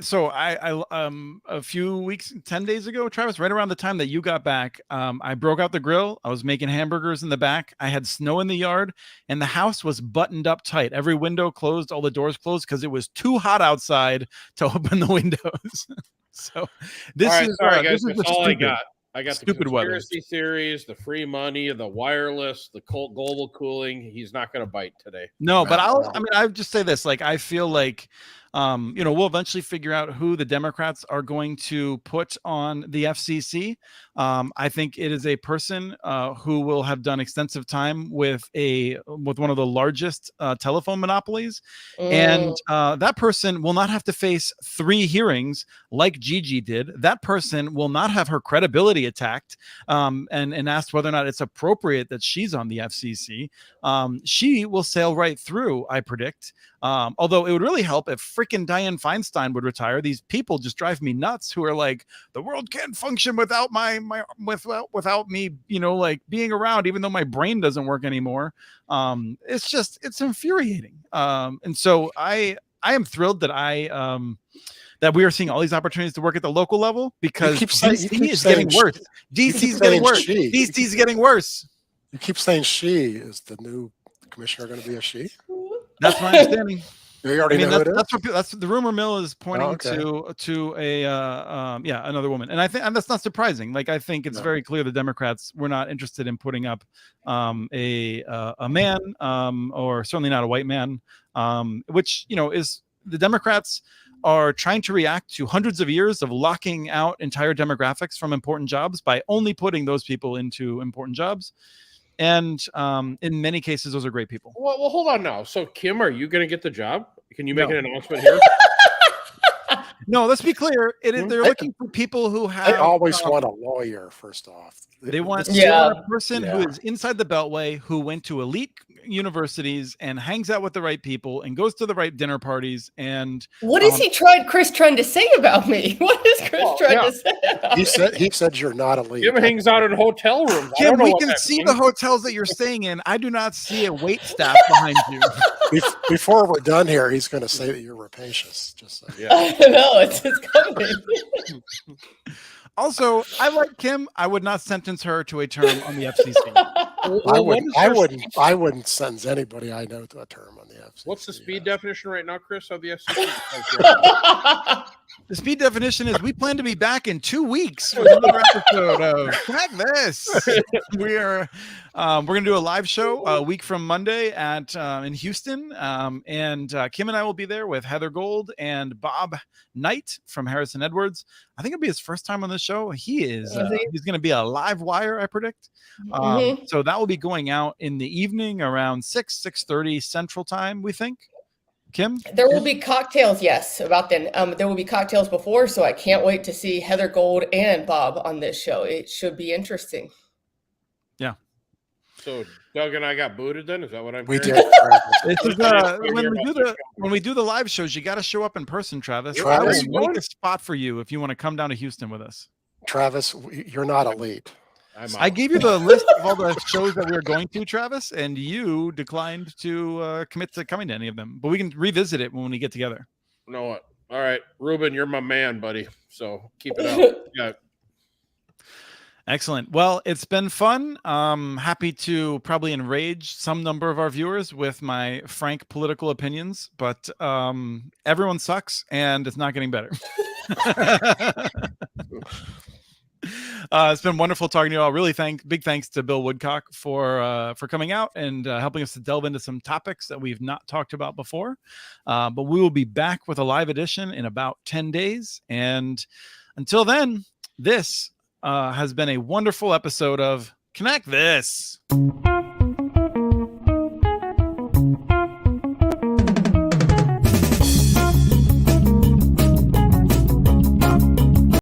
a few weeks, 10 days ago, Travis, right around the time that you got back, I broke out the grill. I was making hamburgers in the back. I had snow in the yard, and the house was buttoned up tight. Every window closed, all the doors closed because it was too hot outside to open the windows. So this is sorry, guys. this is That's the all I stupid- got. I got stupid the weather. conspiracy theories, the free money, the wireless, the cold global cooling. He's not going to bite today. No, but I'll just say this. Like, I feel like, we'll eventually figure out who the Democrats are going to put on the FCC. I think it is a person who will have done extensive time with one of the largest telephone monopolies. And that person will not have to face 3 hearings like Gigi did. That person will not have her credibility attacked and asked whether or not it's appropriate that she's on the FCC. She will sail right through, I predict. Although it would really help if freaking Dianne Feinstein would retire. These people just drive me nuts who are like, the world can't function without without me, like being around, even though my brain doesn't work anymore. It's infuriating. And so I am thrilled that that we are seeing all these opportunities to work at the local level because DC is getting worse. DC is getting worse. DC is getting worse. You keep saying she is the new commissioner going to be a she? That's my understanding. You already know who it is? That's the rumor mill is pointing okay. to another woman, and I think that's not surprising. Like, I think it's very clear the Democrats were not interested in putting up a man or certainly not a white man, which is the Democrats are trying to react to hundreds of years of locking out entire demographics from important jobs by only putting those people into important jobs. And in many cases, those are great people. Well, hold on now. So, Kim, are you going to get the job? Can you make an announcement here? No, let's be clear. They're looking for people who have. They always want a lawyer, first off. They want a person who is inside the Beltway, who went to elite universities and hangs out with the right people and goes to the right dinner parties. And what is Chris trying to say about me? What is Chris trying to say about he said you're not elite. Kim hangs out in hotel rooms. Kim, we can see the hotels that you're staying in. I do not see a wait staff behind you. Before we're done here, he's going to say that you're rapacious. Just so. I know it's coming. Also, I like Kim. I would not sentence her to a term on the FCC. I wouldn't sentence anybody I know to a term on the FCC. What's the speed definition right now, Chris, of the FCC? The speed definition is we plan to be back in 2 weeks with another episode of Crack This. We're going to do a live show a week from Monday in Houston. And Kim and I will be there with Heather Gold and Bob Knight from Harrison Edwards. I think it'll be his first time on the show. He's going to be a live wire, I predict. So that will be going out in the evening around 6:30 Central Time, we think. Kim? There will be cocktails, yes, about then. There will be cocktails before, so I can't wait to see Heather Gold and Bob on this show. It should be interesting. Yeah. So Doug and I got booted then? Is that what I'm We hearing? did. This is when we do the live shows, you got to show up in person, Travis. Travis, I will make a spot for you if you want to come down to Houston with us. Travis, you're not elite. I gave you the list of all the shows that we were going to, Travis, and you declined to commit to coming to any of them. But we can revisit it when we get together. You know what? All right, Ruben, you're my man, buddy. So keep it up. Yeah. Excellent. Well, it's been fun. Happy to probably enrage some number of our viewers with my frank political opinions, but everyone sucks and it's not getting better. It's been wonderful talking to you all. Really big thanks to Bill Woodcock for coming out and helping us to delve into some topics that we've not talked about before. But we will be back with a live edition in about 10 days. And until then, this has been a wonderful episode of Connect This.